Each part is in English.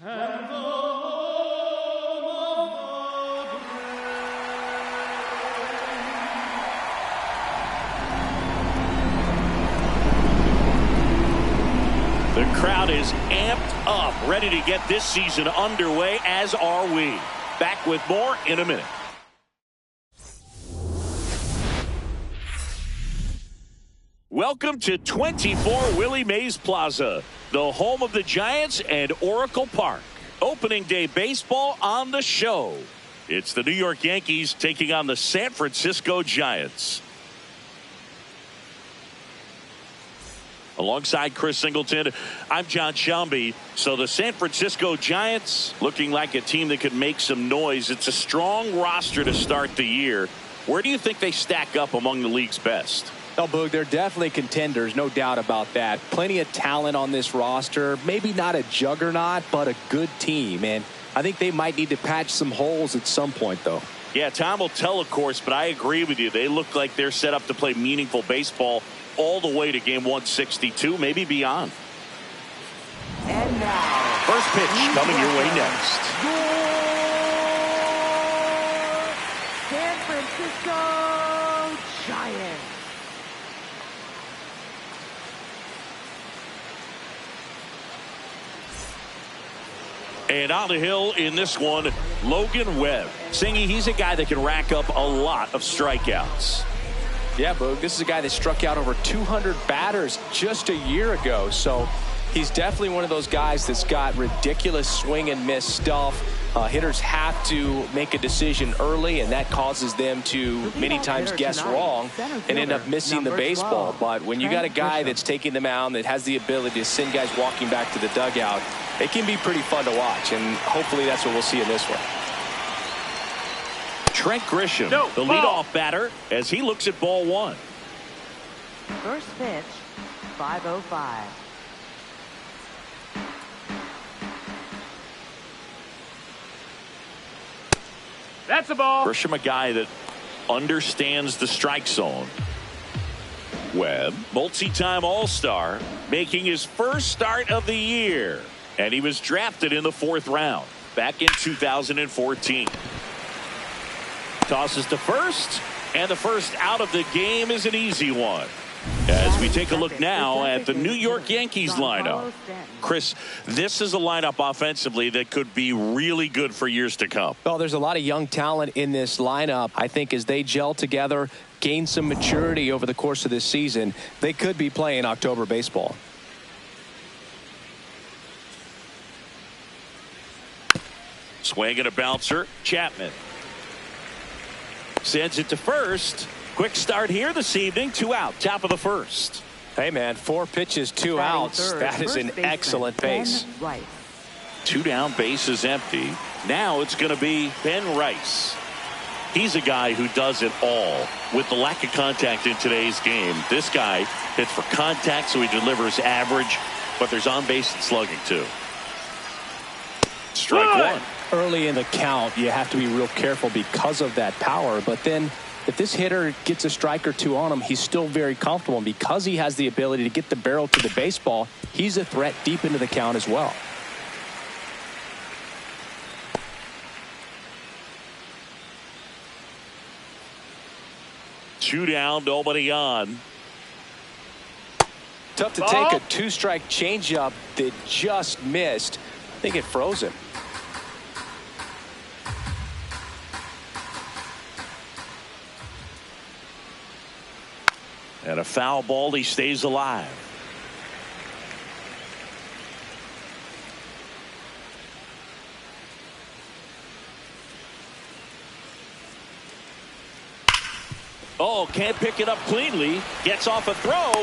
and the home of the The crowd is amped up, ready to get this season underway, as are we. Back with more in a minute. Welcome to 24 Willie Mays Plaza, the home of the Giants and Oracle Park. Opening day baseball on the show. It's the New York Yankees taking on the San Francisco Giants. Alongside Chris Singleton, I'm John Shelby. So the San Francisco Giants looking like a team that could make some noise. It's a strong roster to start the year. Where do you think they stack up among the league's best? Oh, Boog, they're definitely contenders, no doubt about that. Plenty of talent on this roster. Maybe not a juggernaut, but a good team. And I think they might need to patch some holes at some point, though. Yeah, time will tell, of course, but I agree with you. They look like they're set up to play meaningful baseball all the way to game 162, maybe beyond. And now, first pitch coming your way next. San Francisco Giants. And on the hill in this one, Logan Webb. Singy, he's a guy that can rack up a lot of strikeouts. Yeah, Boog, this is a guy that struck out over 200 batters just a year ago. So he's definitely one of those guys that's got ridiculous swing and miss stuff. Hitters have to make a decision early, and that causes them to many times guess wrong and end up missing the baseball. But when you got a guy that's taking the mound that has the ability to send guys walking back to the dugout, it can be pretty fun to watch, and hopefully that's what we'll see in this one. Trent Grisham, the leadoff batter, as he looks at ball one. First pitch, 5:05. That's a ball. Grisham, a guy that understands the strike zone. Webb, multi-time All-Star, making his first start of the year. And he was drafted in the 4th round back in 2014. Tosses to first, and the first out of the game is an easy one. As we take a look now at the New York Yankees lineup. Chris, this is a lineup offensively that could be really good for years to come. Well, there's a lot of young talent in this lineup. I think as they gel together, gain some maturity over the course of this season, they could be playing October baseball. Swing and a bouncer, Chapman. Sends it to first. Quick start here this evening. 2 out, top of the first. Hey, man, 4 pitches, 2 outs. That is an excellent pace. 2 down, base is empty. Now it's going to be Ben Rice. He's a guy who does it all. With the lack of contact in today's game, this guy hits for contact, so he delivers average, but there's on-base and slugging, too. Strike one. Early in the count, you have to be real careful because of that power, but then if this hitter gets a strike or 2 on him, he's still very comfortable. And because he has the ability to get the barrel to the baseball, he's a threat deep into the count as well. Two down, nobody on. Tough to take a 2-strike changeup that just missed. I think it froze him. And a foul ball, he stays alive. Oh, can't pick it up cleanly. Gets off a throw.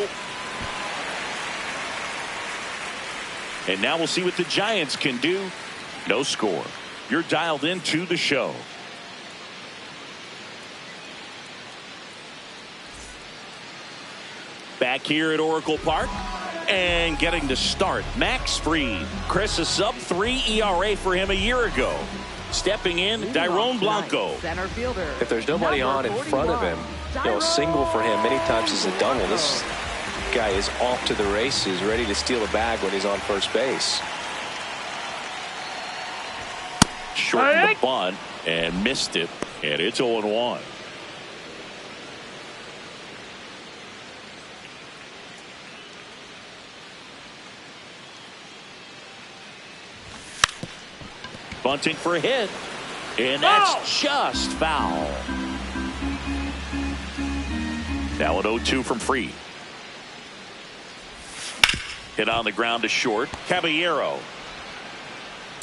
And now we'll see what the Giants can do. No score. You're dialed into the show. Back here at Oracle Park and getting to start, Max Fried. Chris, a sub-3 ERA for him a year ago. Stepping in, Dairon Blanco. Center fielder. If there's nobody on in front of him, a single for him many times is a double. This guy is off to the races, ready to steal a bag when he's on first base. shortened the bunt and missed it, and it's 0-1. Bunting for a hit, and that's just foul. Now an 0-2 from Fried. Hit on the ground to short. Caballero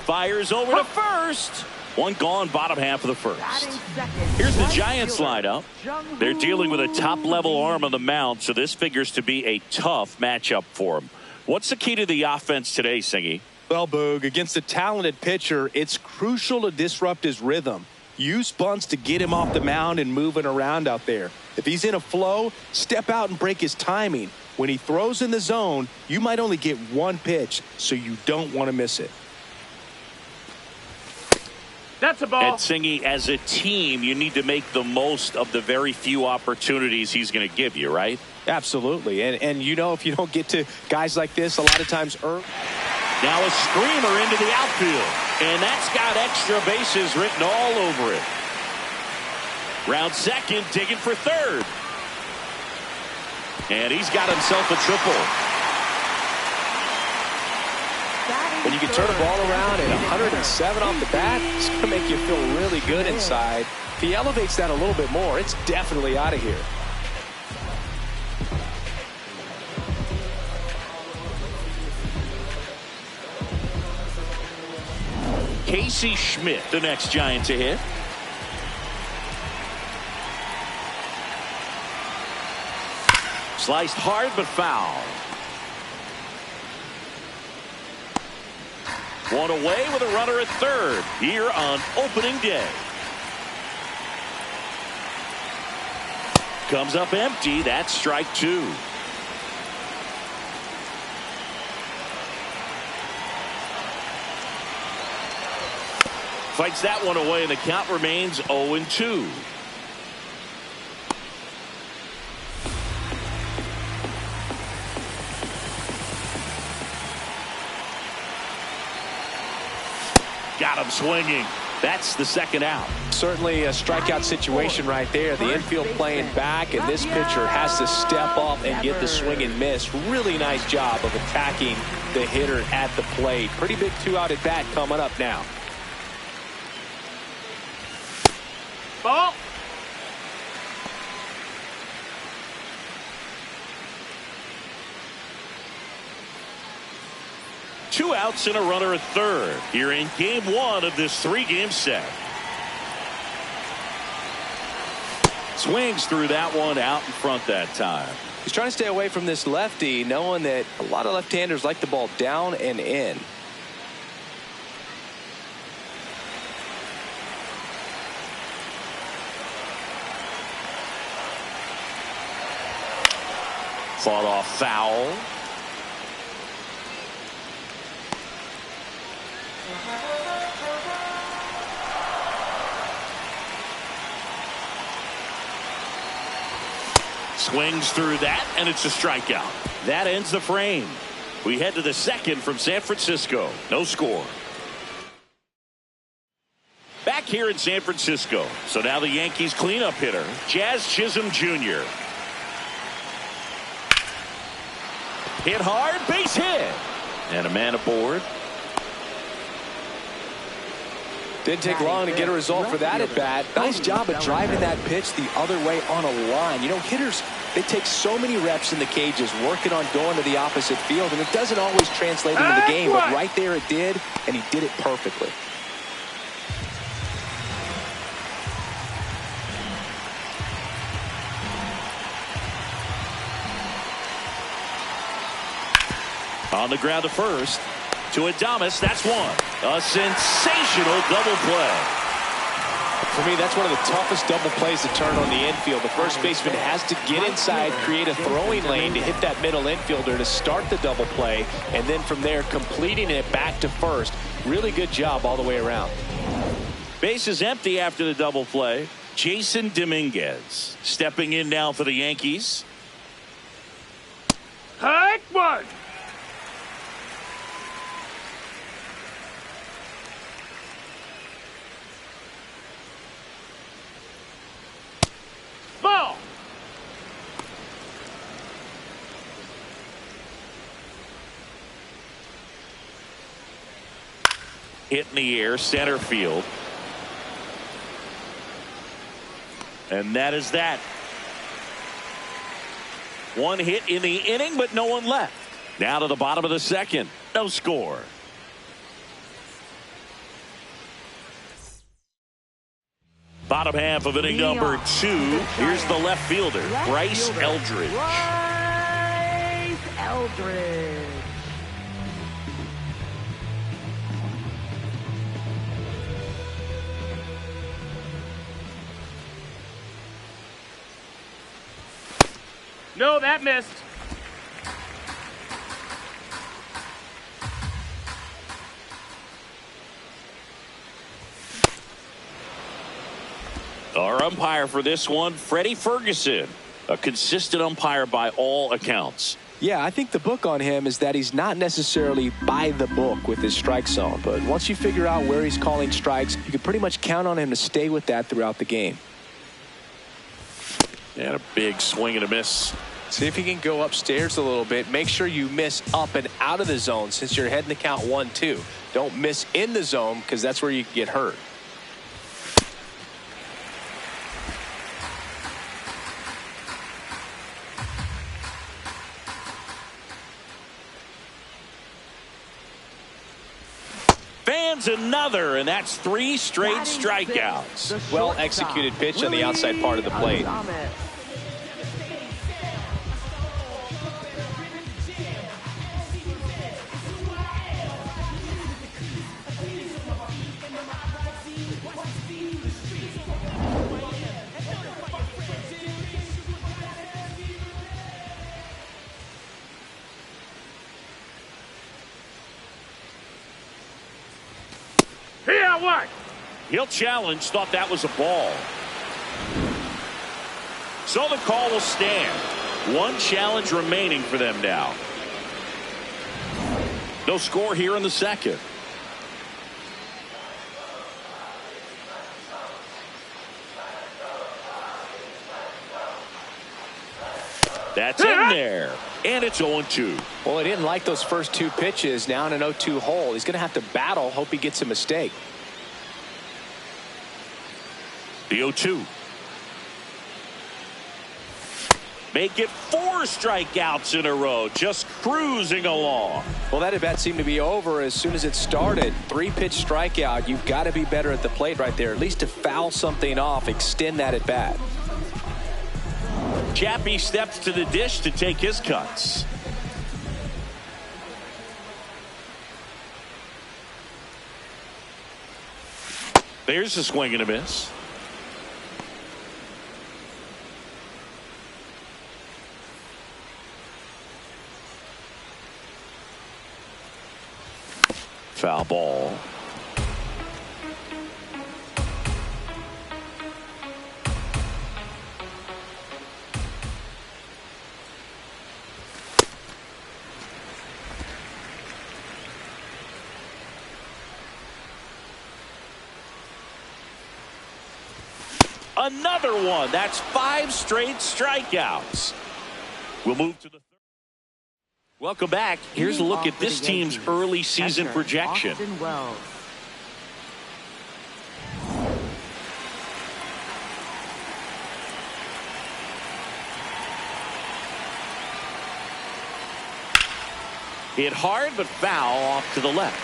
fires over to first. One gone, bottom half of the first. Here's the Giants lineup. They're dealing with a top-level arm on the mound, so this figures to be a tough matchup for them. What's the key to the offense today, Singy? Well, Boog, against a talented pitcher, it's crucial to disrupt his rhythm. Use bunts to get him off the mound and moving around out there. If he's in a flow, step out and break his timing. When he throws in the zone, you might only get one pitch, so you don't want to miss it. That's a ball. And Singy, as a team, you need to make the most of the very few opportunities he's going to give you, right? Absolutely. And you know, if you don't get to guys like this, a lot of times early. Now a screamer into the outfield, and that's got extra bases written all over it. Round second, digging for third. And he's got himself a triple. When you can turn a ball around at 107 off the bat, it's going to make you feel really good inside. If he elevates that a little bit more, it's definitely out of here. Casey Schmidt, the next Giant to hit. Sliced hard but foul. One away with a runner at third here on opening day. Comes up empty. That's strike two. Fights that one away, and the count remains 0-2. Got him swinging. That's the second out. Certainly a strikeout situation right there. The infield playing back, and this pitcher has to step up and get the swing and miss. Really nice job of attacking the hitter at the plate. Pretty big two-out at bat coming up now. Ball. Two outs and a runner at third here in game one of this three-game set. Swings through that one out in front that time. He's trying to stay away from this lefty, knowing that a lot of left-handers like the ball down and in. Fought off foul. Swings through that, and it's a strikeout. That ends the frame. We head to the second from San Francisco. No score. Back here in San Francisco. So now the Yankees cleanup hitter, Jazz Chisholm Jr. Hit hard, base hit. And a man aboard. Didn't take long to get a result for that at bat. Nice job of driving that pitch the other way on a line. You know, hitters, they take so many reps in the cages working on going to the opposite field, and it doesn't always translate into the game, but right there it did, and he did it perfectly. On the ground to first. To Adames, that's one. A sensational double play. For me, that's one of the toughest double plays to turn on the infield. The first baseman has to get inside, create a throwing lane to hit that middle infielder to start the double play, and then from there completing it back to first. Really good job all the way around. Base is empty after the double play. Jason Dominguez stepping in now for the Yankees. Hike one. Hit in the air, center field. And that is that. One hit in the inning, but no one left. Now to the bottom of the second. No score. Bottom half of inning number 2. Here's the left fielder, Bryce Eldridge. Bryce Eldridge. No, that missed. Our umpire for this one, Freddie Ferguson, a consistent umpire by all accounts. Yeah, I think the book on him is that he's not necessarily by the book with his strike zone, but once you figure out where he's calling strikes, you can pretty much count on him to stay with that throughout the game. And a big swing and a miss. See if you can go upstairs a little bit. Make sure you miss up and out of the zone since you're heading to count 1-2. Don't miss in the zone because that's where you get hurt. Fans another, and that's 3 straight strikeouts. Well executed pitch on the outside part of the plate. Here, what? He'll challenge, thought that was a ball. So the call will stand. 1 challenge remaining for them now. No score here in the second. That's in there. And it's 0-2. Well, he didn't like those first 2 pitches. Now in an 0-2 hole. He's going to have to battle. Hope he gets a mistake. The 0-2. Make it 4 strikeouts in a row. Just cruising along. Well, that at bat seemed to be over as soon as it started. 3-pitch strikeout. You've got to be better at the plate right there. At least to foul something off. Extend that at bat. Chappie steps to the dish to take his cuts. There's a swing and a miss. Foul ball. Another one. That's 5 straight strikeouts. We'll move to the third. Welcome back. Here's a look at this team's early season projection. Hit hard but foul off to the left.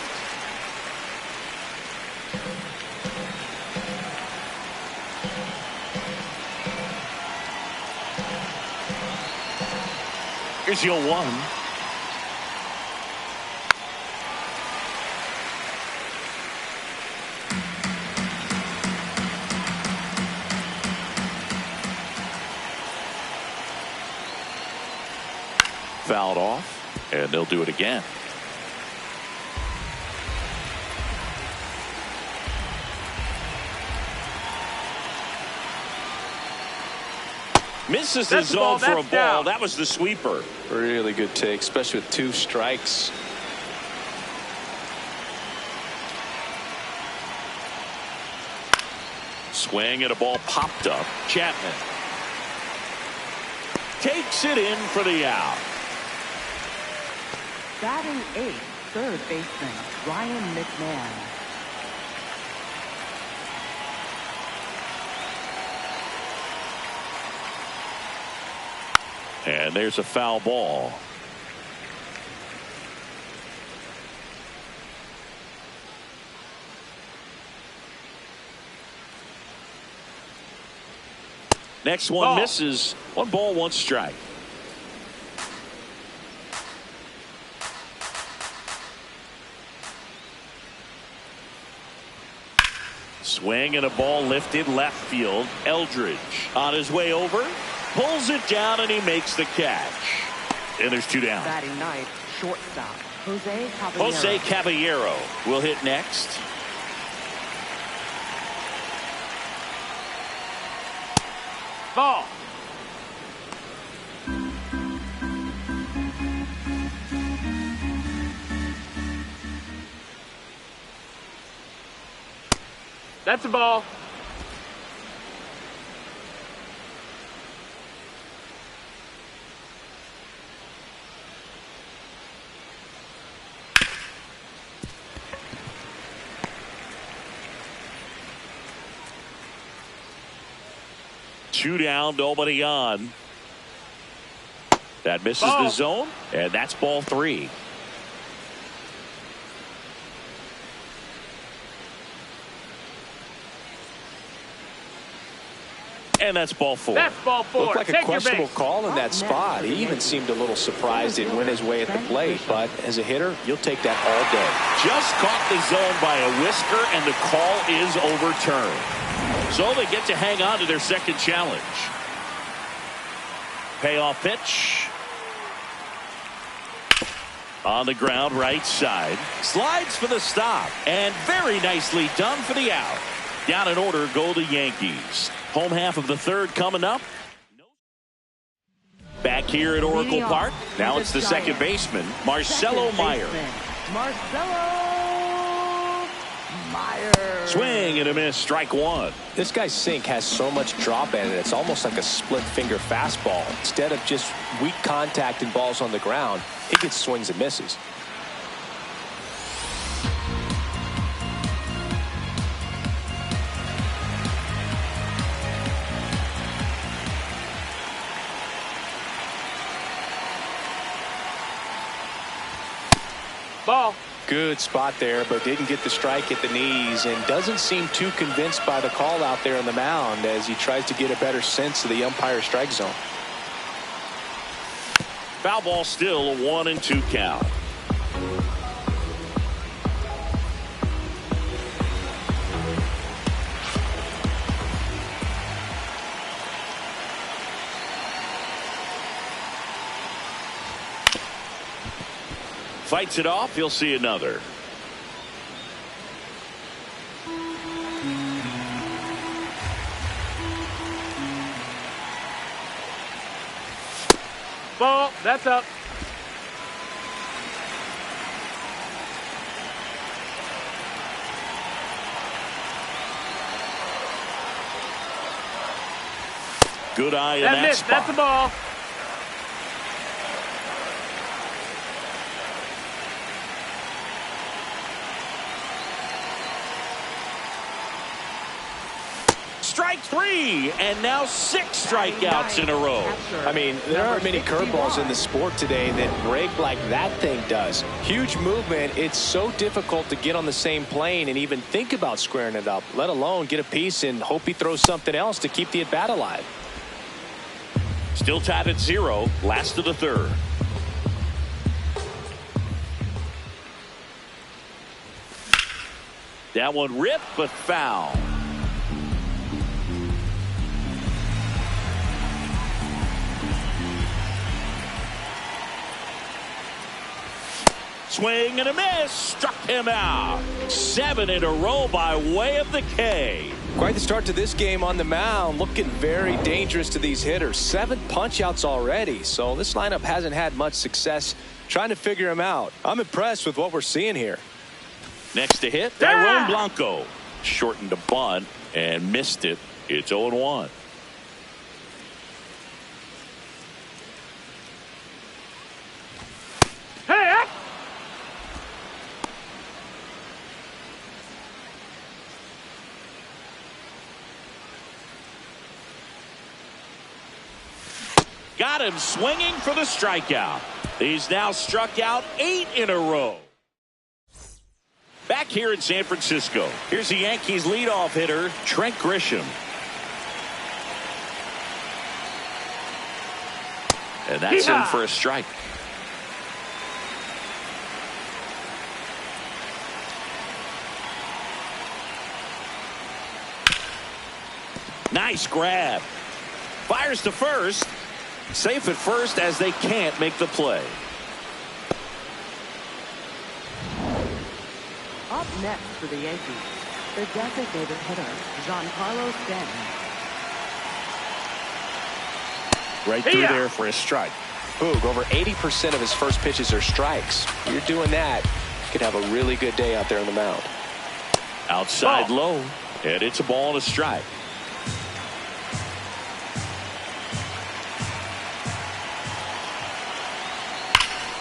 Here's your 1. Fouled off, and they'll do it again. Misses the zone for a ball. That was the sweeper. Really good take, especially with 2 strikes. Swing and a ball popped up. Chapman takes it in for the out. Batting 8th, third baseman Ryan McMahon. And there's a foul ball. Next one misses. 1 ball, 1 strike. Swing and a ball lifted left field. Eldridge on his way over. Pulls it down and he makes the catch. And there's 2 down. Batting ninth, shortstop, Jose Caballero will hit next. Ball. That's a ball. Two down, nobody on. That misses the zone, and that's ball 3. And that's ball 4. That's ball 4. Looked like a questionable call in that spot. He even seemed a little surprised it went his way at the plate. But as a hitter, you'll take that all day. Just caught the zone by a whisker, and the call is overturned. So they get to hang on to their second challenge. Payoff pitch. On the ground, right side. Slides for the stop. And very nicely done for the out. Down in order go the Yankees. Home half of the third coming up. Back here at Oracle Park. Now it's the second baseman, Marcelo Meyer. Swing and a miss, strike 1. This guy's sink has so much drop in it. It's almost like a split finger fastball. Instead of just weak contact and balls on the ground, it gets swings and misses. Ball. Good spot there, but didn't get the strike at the knees and doesn't seem too convinced by the call out there on the mound as he tries to get a better sense of the umpire's strike zone. Foul ball, still a 1-2 count. Fights it off. He'll see another. Ball. That's up. Good eye in that spot. That's a ball. Strike 3, and now 6 strikeouts in a row. I mean, there aren't many curveballs in the sport today that break like that thing does. Huge movement. It's so difficult to get on the same plane and even think about squaring it up, let alone get a piece and hope he throws something else to keep the at-bat alive. Still tied at 0, last of the third. That one ripped, but foul. Swing and a miss, struck him out. 7 in a row by way of the K. Quite the start to this game on the mound, looking very dangerous to these hitters. 7 punch-outs already, so this lineup hasn't had much success trying to figure him out. I'm impressed with what we're seeing here. Next to hit, Tyrone Blanco. Shortened a bunt and missed it. It's 0-1. Hey! Got got him swinging for the strikeout. He's now struck out 8 in a row. Back here in San Francisco, here's the Yankees leadoff hitter, Trent Grisham. And that's in for a strike. Nice grab. Fires to first. Safe at first as they can't make the play. Up next for the Yankees, the designated hitter, Giancarlo Stanton. Right through there for a strike. Boog, over 80% of his first pitches are strikes. If you're doing that, you could have a really good day out there on the mound. Outside low, and it's a ball and a strike.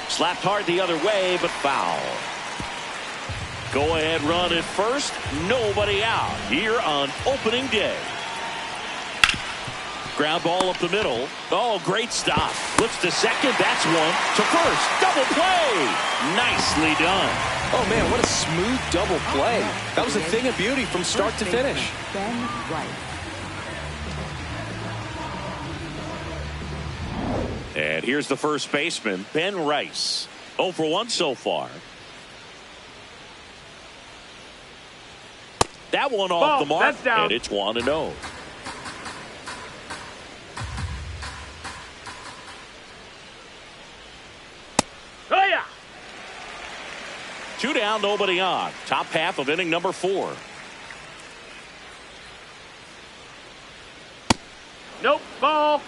Slapped hard the other way, but foul. Go ahead run at first. Nobody out here on opening day. Ground ball up the middle. Oh, great stop. Flips to second. That's one. To first. Double play. Nicely done. Oh, man, what a smooth double play. That was a thing of beauty from start to finish. Ben Rice. And here's the first baseman, Ben Rice. 0 for 1 so far. That one off the mark, and it's 1-0. Oh, yeah. 2 down, nobody on. Top half of inning number 4. Nope, ball.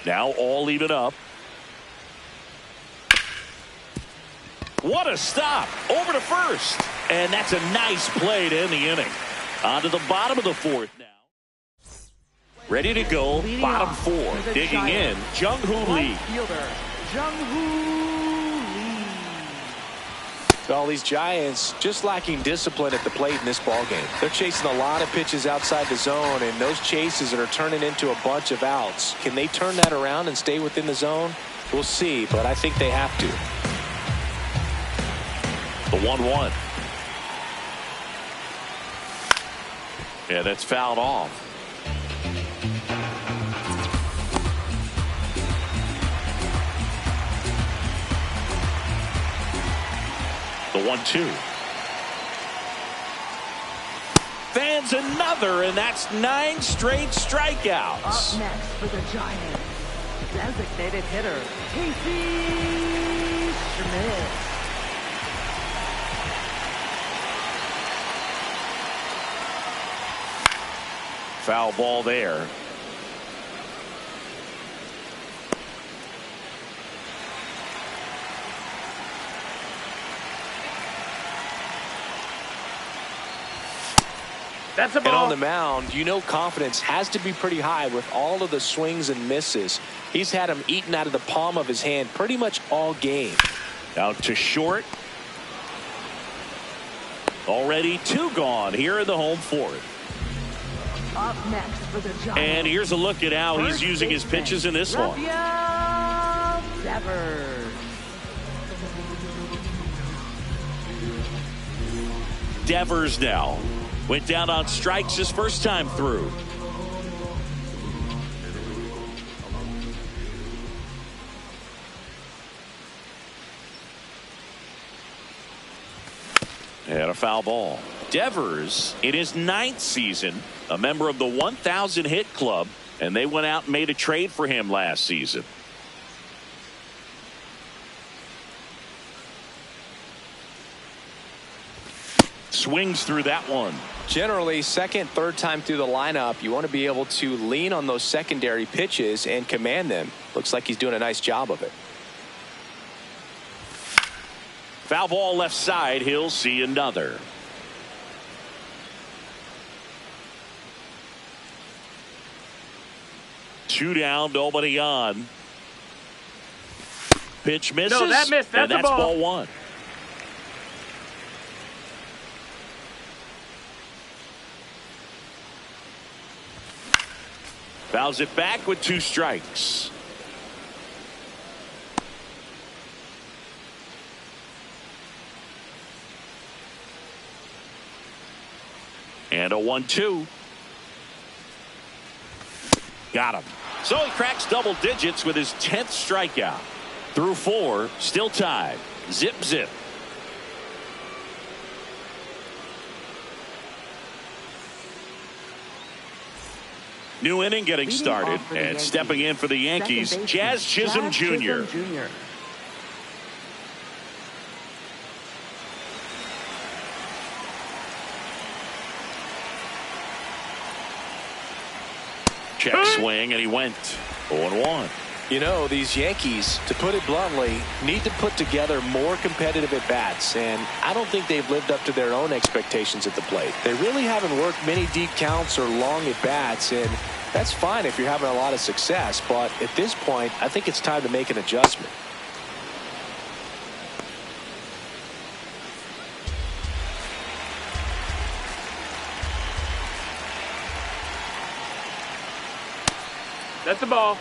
Now all even up. What a stop. Over to first. And that's a nice play to end the inning. On to the bottom of the 4th now. Ready to go. Leading Bottom off 4. for the Digging in. Giants, Jung-Hoo Lee. right fielder, Jung-Hoo Lee. All these Giants just lacking discipline at the plate in this ball game. They're chasing a lot of pitches outside the zone, and those chases are turning into a bunch of outs. Can they turn that around and stay within the zone? We'll see, but I think they have to. The 1-1. Yeah, that's fouled off. The 1-2. Fans another, and that's 9 straight strikeouts. Up next for the Giants, designated hitter, Casey Schmidt. Foul ball there. That's a And on ball. the mound, you know confidence has to be pretty high with all of the swings and misses. He's had them eaten out of the palm of his hand pretty much all game. Out to short. Already 2 gone here in the home 4th. Up next for the Giants. And here's a look at how he's using his pitches in this one. Rafael Devers. Devers now went down on strikes his first time through. And a foul ball. Devers in his 9th season, a member of the 1,000 hit club, and they went out and made a trade for him last season. Swings through that one. Generally, second, third time through the lineup, you want to be able to lean on those secondary pitches and command them. Looks like he's doing a nice job of it. Foul ball left side. He'll see another. Two down, nobody on. Pitch misses. No, that missed. And That's that's a ball. ball one. Fouls it back with 2 strikes. And a 1-2. Got him. So he cracks double digits with his 10th strikeout. Through 4, still tied. Zip, zip. New inning getting Leading started. off for the And Yankees, stepping in for the Yankees, second baseman, Jazz Chisholm Jr. Check swing, and he went 0-1. You know, these Yankees, to put it bluntly, need to put together more competitive at-bats, and I don't think they've lived up to their own expectations at the plate. They really haven't worked many deep counts or long at-bats, and that's fine if you're having a lot of success, but at this point, I think it's time to make an adjustment. That's the ball.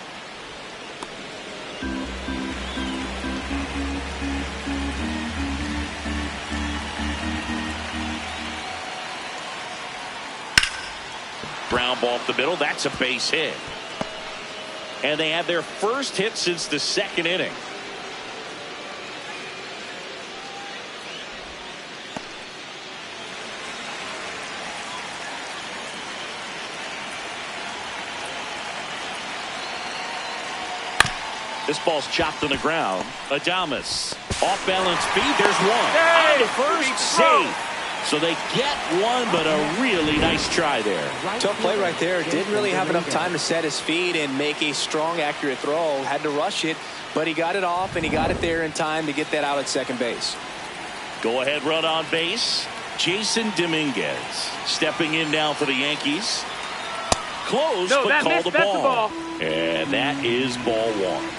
Ground ball up the middle. That's a base hit. And they had their first hit since the 2nd inning. This ball's chopped on the ground. Adames. Off balance feed. There's one. Hey, On the first, save. So they get one, but a really nice try there. Tough play right there. Didn't really have enough time to set his feet and make a strong, accurate throw. Had to rush it, but he got it off, and he got it there in time to get that out at second base. Go ahead run on base. Jason Dominguez stepping in now for the Yankees. Close, No, but that call missed. the That's the ball. ball. And that is ball 1.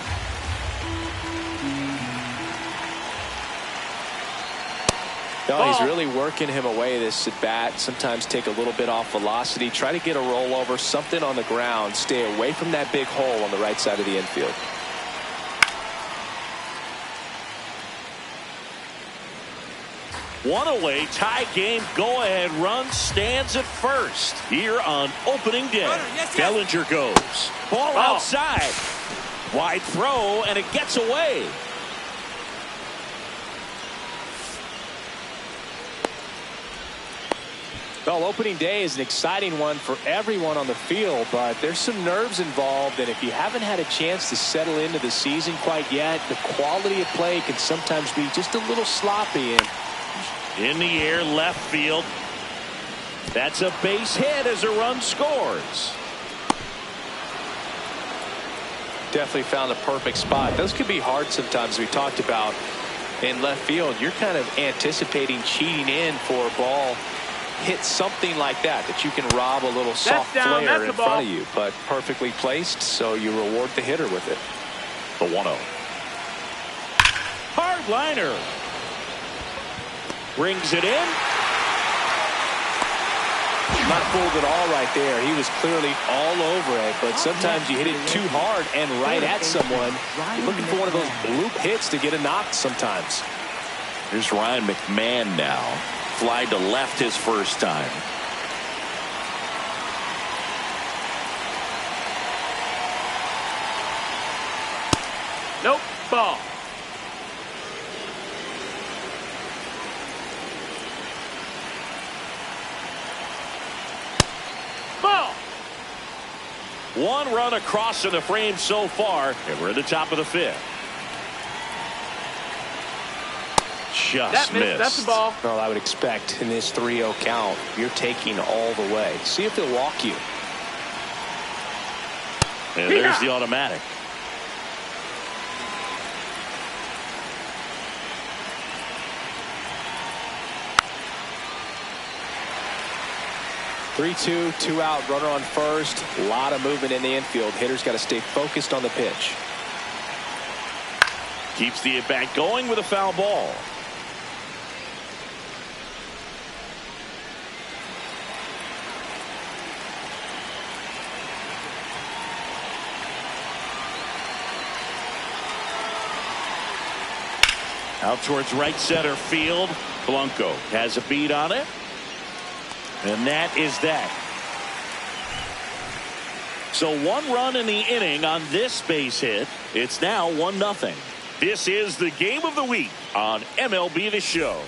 No, he's really working him away, this at bat. Sometimes take a little bit off velocity. Try to get a rollover, something on the ground. Stay away from that big hole on the right side of the infield. One away, tie game, go ahead run stands at first here on opening day. Bellinger goes. Ball outside. Wide throw, and it gets away. Well, opening day is an exciting one for everyone on the field, but there's some nerves involved, and if you haven't had a chance to settle into the season quite yet, the quality of play can sometimes be just a little sloppy. And in the air, left field. That's a base hit as a run scores. Definitely found a perfect spot. Those could be hard sometimes. We talked about in left field, you're kind of anticipating cheating in for a ball. Hit something like that you can rob a little soft down, flare in ball. front of you, but perfectly placed, so you reward the hitter with it. The 1-0. Hard liner. Brings it in. Not fooled at all right there. He was clearly all over it, but sometimes you hit it too hard and right at someone. You're looking for one of those bloop hits to get a knock sometimes. Here's Ryan McMahon now. Fly to left his first time. Nope. Ball. Ball. One run across in the frame so far, and we're at the top of the 5th. Just missed. That's the ball. Well, I would expect in this 3-0 count, you're taking all the way. See if he'll walk you. And there's the automatic. Three-two, 2 out, runner on first. A lot of movement in the infield. Hitter's got to stay focused on the pitch. Keeps the at-bat going with a foul ball. Out towards right center field. Blanco has a beat on it. And that is that. So 1 run in the inning on this base hit. It's now 1-0. This is the game of the week on MLB The Show.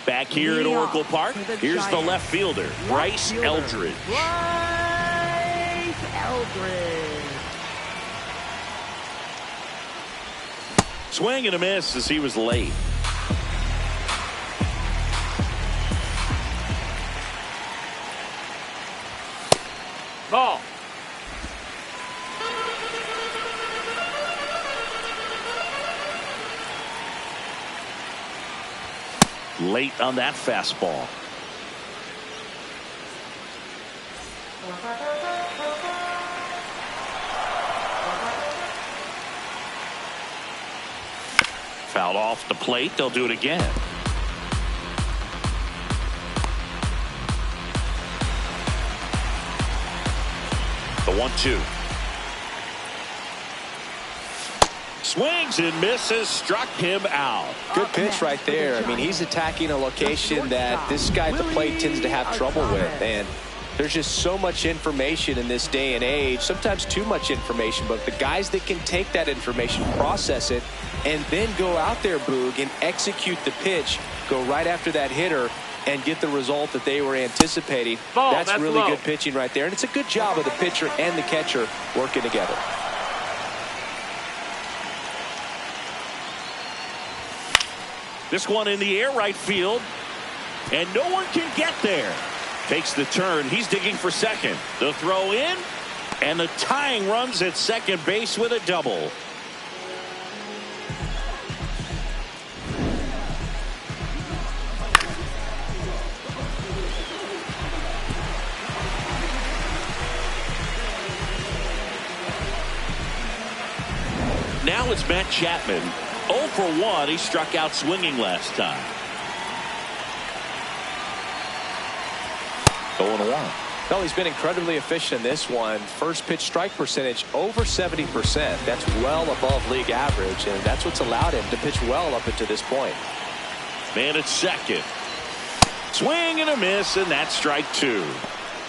Back here at Oracle Park, here's the left fielder, Bryce Eldridge. Bryce Eldridge. Swing and a miss as he was late. Ball. Late on that fastball. Fouled off the plate. They'll do it again. The 1-2. Swings and misses, struck him out. Good pitch right there. I mean, he's attacking a location that this guy at the plate tends to have trouble with. And there's just so much information in this day and age, sometimes too much information. But the guys that can take that information, process it, and then go out there, Boog, and execute the pitch, go right after that hitter, and get the result that they were anticipating. That's really low. good pitching right there. And it's a good job of the pitcher and the catcher working together. This one in the air right field, and no one can get there. Takes the turn. He's digging for second. The throw in, and the tying runs at second base with a double. Now it's Matt Chapman. 0 for 1. He struck out swinging last time. 0-1. Well, he's been incredibly efficient in this one. First pitch strike percentage over 70%. That's well above league average, and that's what's allowed him to pitch well up until this point. Man at second. Swing and a miss, and that's strike 2.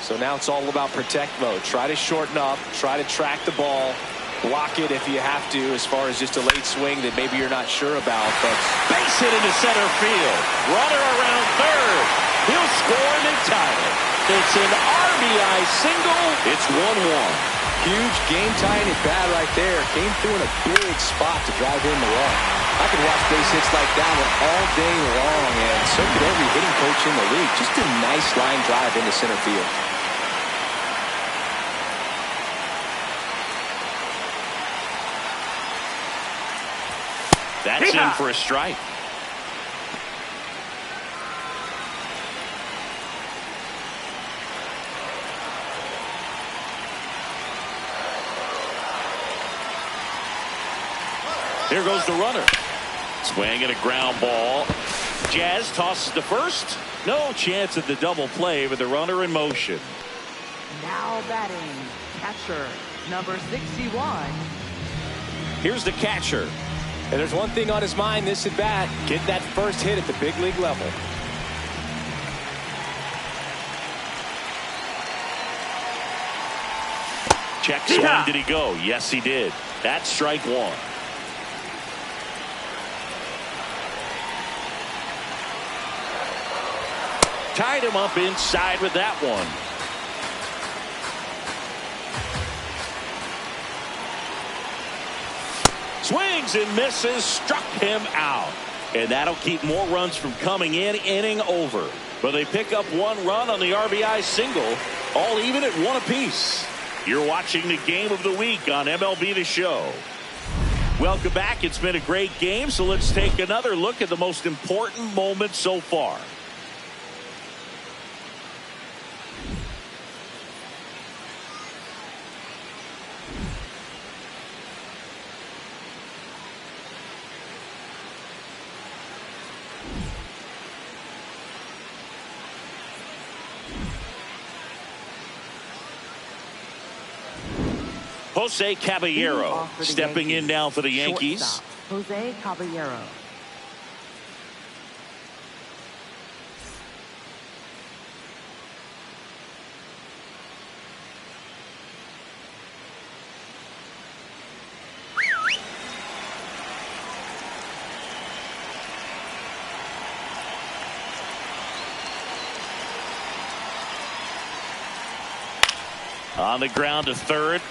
So now it's all about protect mode. Try to shorten up, try to track the ball, block it if you have to, as far as just a late swing that maybe you're not sure about. But base hit into center field. Runner around third. He'll score and they tie it. It's an RBI single. It's 1-1. Huge game-tying at bat right there. Came through in a big spot to drive in the run. I could watch base hits like that one all day long, and so could every hitting coach in the league. Just a nice line drive into center field. That's in for a strike. Here goes the runner. Swing and a ground ball. Jazz tosses to first. No chance at the double play with the runner in motion. Now batting, catcher, number 61. Here's the catcher. And there's one thing on his mind this at bat: get that first hit at the big league level. Check swing. Did he go? Yes, he did. That's strike 1. Tied him up inside with that one. Swings and misses, struck him out. And that'll keep more runs from coming in. Inning over. But they pick up 1 run on the RBI single. All even at 1 apiece. You're watching the game of the week on MLB The Show. Welcome back. It's been a great game, so let's take another look at the most important moments so far. Jose Caballero stepping in now for the Yankees. Shortstop, Jose Caballero. On the ground to third.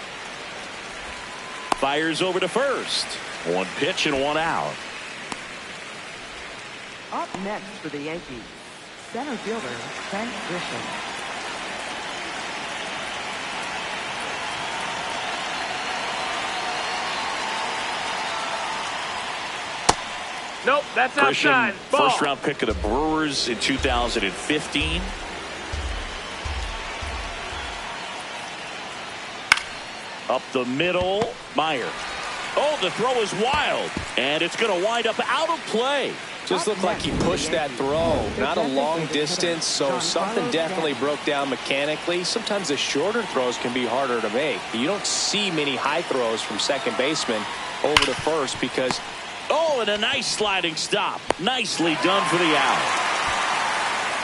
Fires over to first. One pitch and one out. Up next for the Yankees, center fielder Trent Grisham. Nope, that's Grisham, outside. Ball. first round pick of the Brewers in 2015. Up the middle, Meyer. Oh, the throw is wild, and it's going to wind up out of play. Just looked like he pushed that throw. Not a long distance, so something definitely broke down mechanically. Sometimes the shorter throws can be harder to make. You don't see many high throws from second baseman over to first because... Oh, and a nice sliding stop. Nicely done for the out.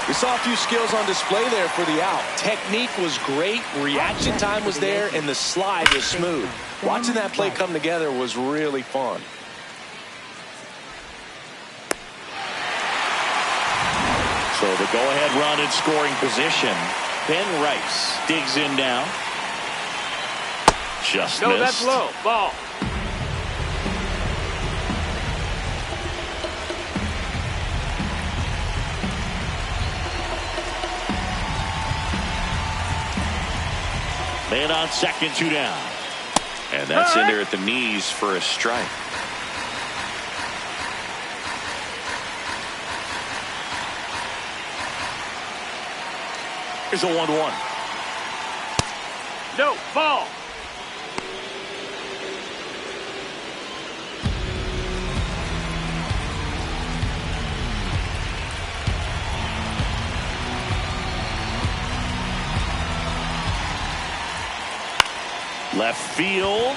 We saw a few skills on display there for the out. Technique was great, reaction time was there, and the slide was smooth. Watching that play come together was really fun. So the go-ahead run in scoring position. Ben Rice digs in now. Just No, missed. that's low. Ball. Man on second, 2 down. And that's in there at the knees for a strike. Here's a 1-1. No, ball. Left field.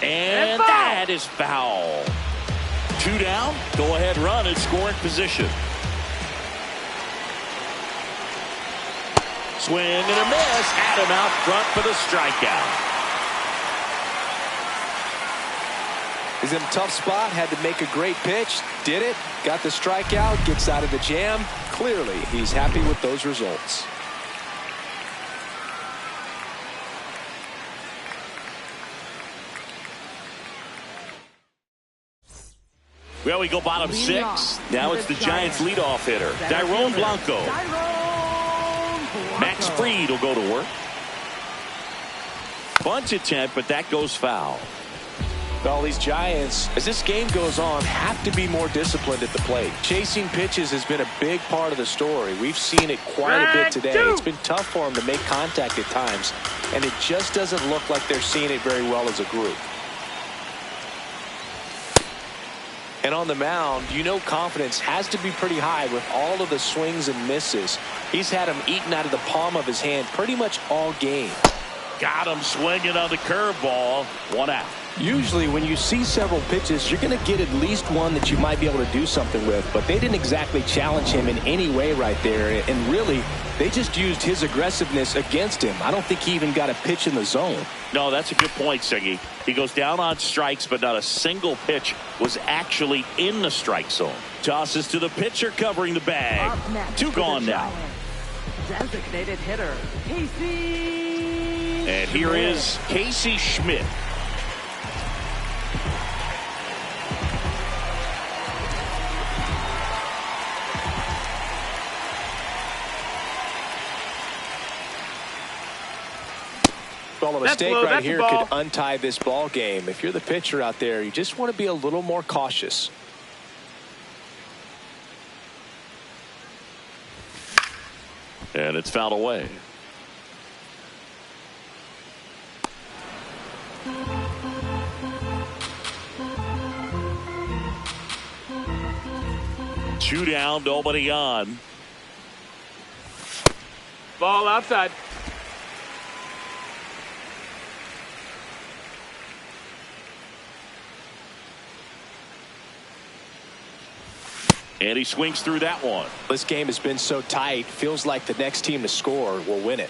And foul. that is foul. 2 down. Go ahead run in scoring position. Swing and a miss. Adam out front for the strikeout. He's in a tough spot. Had to make a great pitch. Did it. Got the strikeout. Gets out of the jam. Clearly, he's happy with those results. Well, we go bottom 6. Now it's the Giants leadoff hitter, Dairon Blanco. Max Fried will go to work. Bunt attempt, but that goes foul. Well, these Giants, as this game goes on, have to be more disciplined at the plate. Chasing pitches has been a big part of the story. We've seen it quite a bit today. It's been tough for them to make contact at times, and it just doesn't look like they're seeing it very well as a group. And on the mound, you know confidence has to be pretty high with all of the swings and misses. He's had them eaten out of the palm of his hand pretty much all game. Got him swinging on the curveball. 1 out. Usually when you see several pitches, you're going to get at least one that you might be able to do something with. But they didn't exactly challenge him in any way right there. And really, they just used his aggressiveness against him. I don't think he even got a pitch in the zone. No, that's a good point, Siggy. He goes down on strikes, but not a single pitch was actually in the strike zone. Tosses to the pitcher covering the bag. 2 gone now. Designated hitter, Casey. And here is Casey Schmidt. Well, a mistake right here could untie this ball game. If you're the pitcher out there, you just want to be a little more cautious. And it's fouled away. Two down, nobody on. Ball outside. And he swings through that one. This game has been so tight. Feels like the next team to score will win it.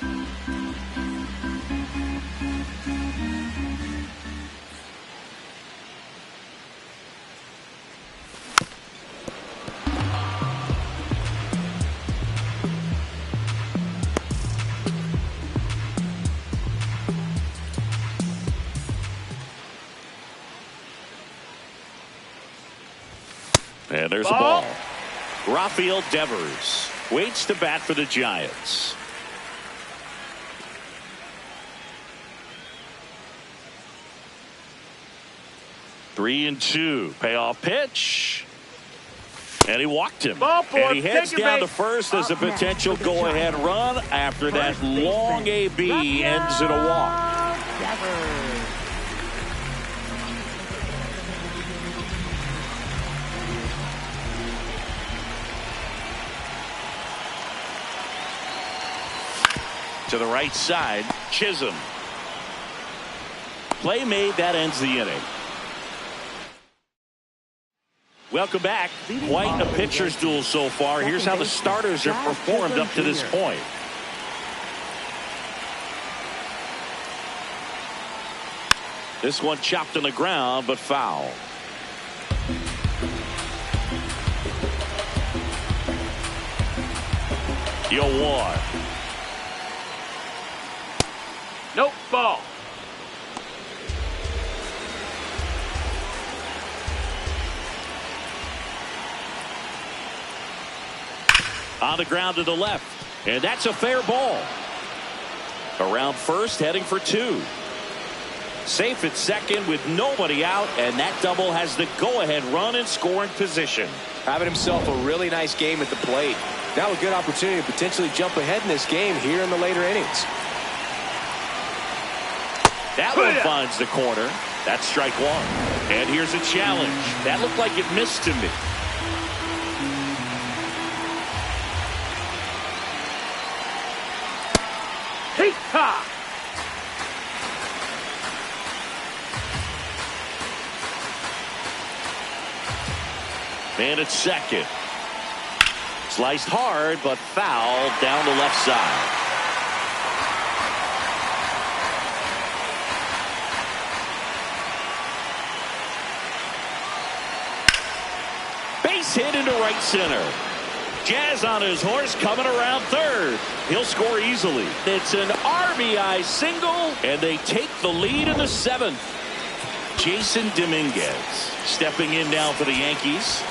And there's a ball. Rafael Devers waits to bat for the Giants. Three and two. Payoff pitch. And he walked him. And he heads down to first as a potential go-ahead run after that long AB ends in a walk. Devers. To the right side, Chisholm. Play made, that ends the inning. Welcome back. Quite a pitcher's duel so far. Here's how the starters have performed up to this point. This one chopped on the ground, but foul. Yo, one. Nope, ball. On the ground to the left. And that's a fair ball. Around first, heading for two. Safe at second with nobody out, and that double has the go-ahead run in scoring position. Having himself a really nice game at the plate. Now a good opportunity to potentially jump ahead in this game here in the later innings. That one finds the corner. That's strike one. And here's a challenge. That looked like it missed to me. Hey-ha! And it's second. Sliced hard, but foul down the left side. Base hit into right center. Jazz on his horse coming around third. He'll score easily. It's an RBI single, and they take the lead in the seventh. Jason Dominguez stepping in now for the Yankees.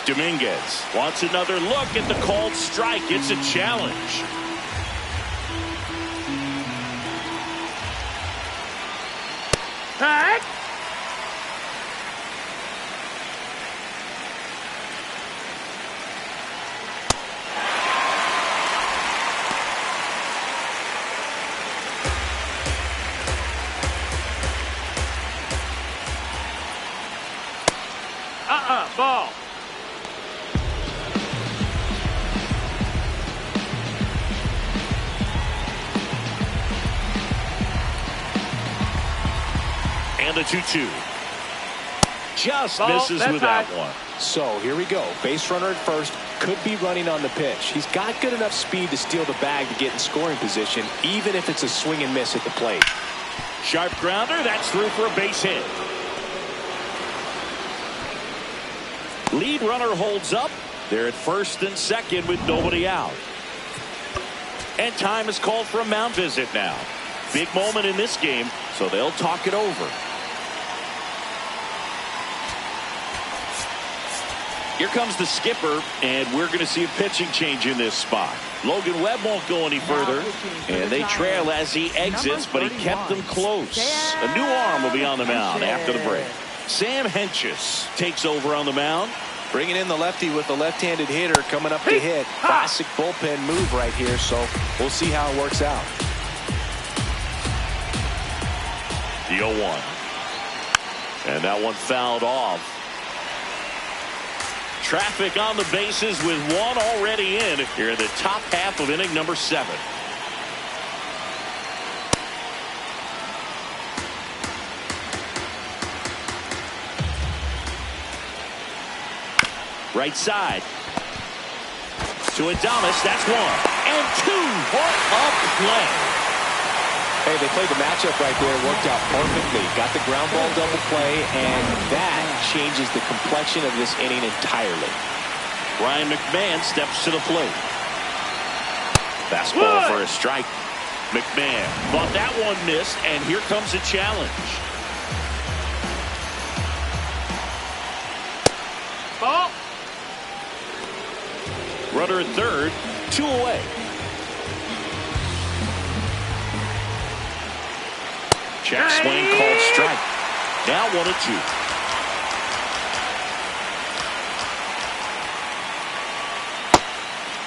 Dominguez wants another look at the called strike. It's a challenge. Hey! Ball. And the 2-2. Just misses with that one. So here we go. Base runner at first. Could be running on the pitch. He's got good enough speed to steal the bag to get in scoring position, even if it's a swing and miss at the plate. Sharp grounder. That's through for a base hit. Lead runner holds up. They're at first and second with nobody out. And time is called for a mound visit now. Big moment in this game, so they'll talk it over. Here comes the skipper, and we're going to see a pitching change in this spot. Logan Webb won't go any further, and they trail as he exits, but he kept them close. A new arm will be on the mound after the break. Sam Hentges takes over on the mound. Bringing in the lefty with the left-handed hitter coming up to hit. Classic bullpen move right here, so we'll see how it works out. The 0-1. And that one fouled off. Traffic on the bases with one already in here in the top half of inning number 7. Right side to Adames. That's 1 and 2. What a play. Hey, they played the matchup right there. Worked out perfectly. Got the ground ball double play, and that changes the complexion of this inning entirely. Ryan McMahon steps to the plate. Fastball for a strike. McMahon thought that one missed, and here comes a challenge. Ball. Runner at third, 2 away. Check swing called strike. Now 1-2.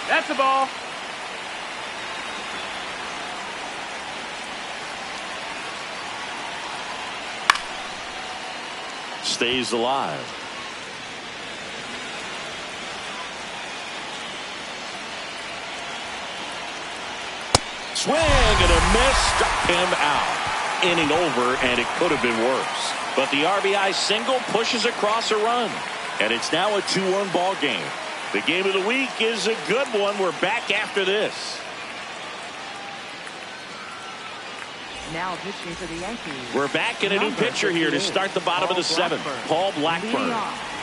That's a ball. Stays alive. Swing and a miss, struck him out. Inning over, and it could have been worse. But the RBI single pushes across a run. And it's now a 2-1 ball game. The game of the week is a good one. We're back after this. Now pitching for the Yankees. We're back in a new pitcher here to start the bottom of the 7th. Paul Blackburn.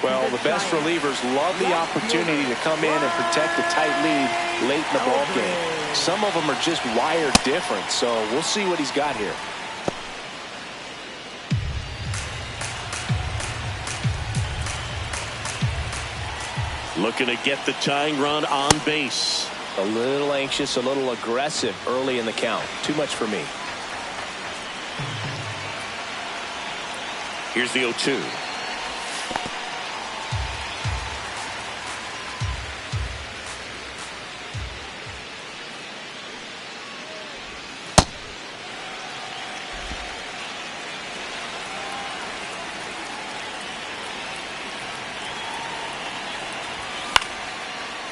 Well, the best relievers love the opportunity to come in and protect the tight lead late in the ball game. Some of them are just wired different, so we'll see what he's got here. Looking to get the tying run on base. A little anxious, a little aggressive early in the count. Too much for me. Here's the 0-2.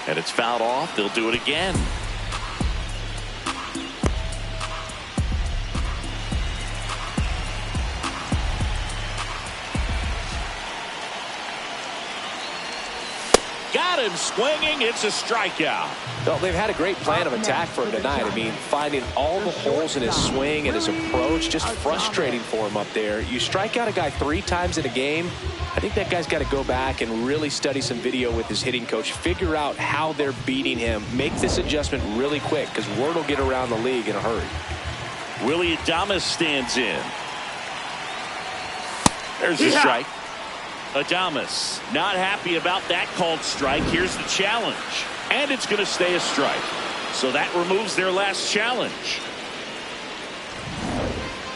And it's fouled off. They'll do it again. Got him swinging. It's a strikeout. Well, they've had a great plan of attack for him tonight. I mean, finding all the holes in his swing and his approach, just frustrating for him up there. You strike out a guy 3 times in a game, I think that guy's got to go back and really study some video with his hitting coach, figure out how they're beating him, make this adjustment really quick, because word will get around the league in a hurry. Willie Adames stands in. There's the strike. Adames not happy about that called strike. Here's the challenge. And it's going to stay a strike. So that removes their last challenge.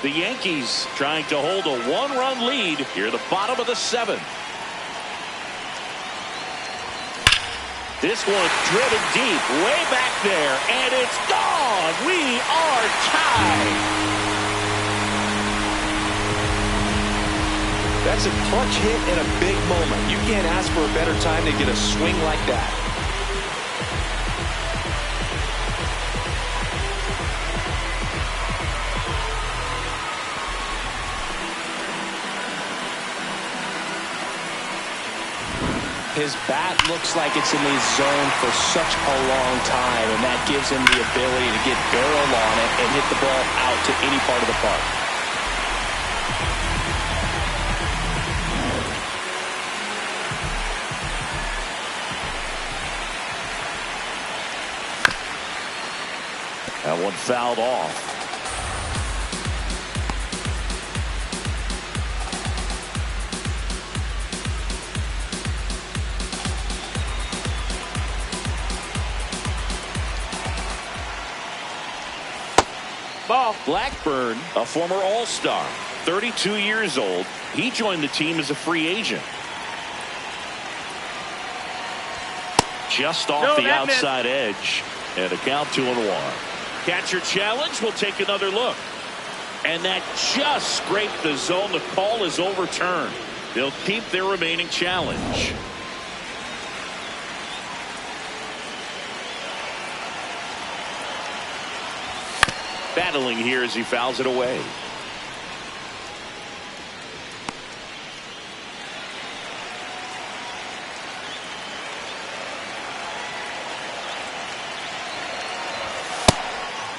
The Yankees trying to hold a 1-run lead here at the bottom of the 7th. This one driven deep, way back there, and it's gone. We are tied. That's a clutch hit in a big moment. You can't ask for a better time to get a swing like that. His bat looks like it's in the zone for such a long time, and that gives him the ability to get barrel on it and hit the ball out to any part of the park. That one fouled off. Ball. Blackburn, a former All-Star, 32 years old. He joined the team as a free agent. Just off the outside edge, and a count 2-1. Catcher challenge. We'll take another look. And that just scraped the zone. The call is overturned. They'll keep their remaining challenge. Battling here as he fouls it away.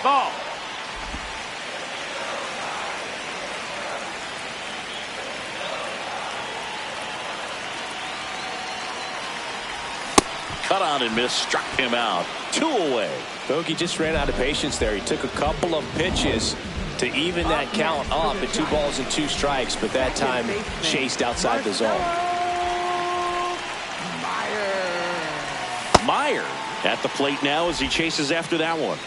Ball. Cut on and miss, struck him out. 2 away. Bogey just ran out of patience there. He took a couple of pitches to even that count up at 2 balls and 2 strikes, but that time chased outside the zone. Meyer at the plate now as he chases after that one.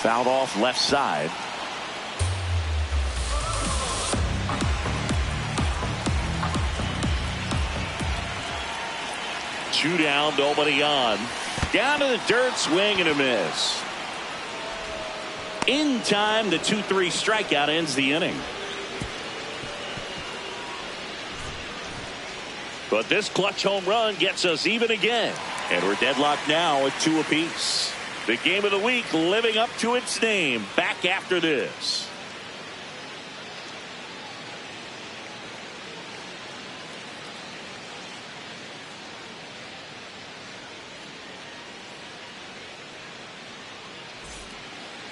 Fouled off left side. Two down, nobody on. Down to the dirt, swing and a miss. In time, the 2-3 strikeout ends the inning. But this clutch home run gets us even again. And we're deadlocked now at 2 apiece. The game of the week living up to its name. Back after this.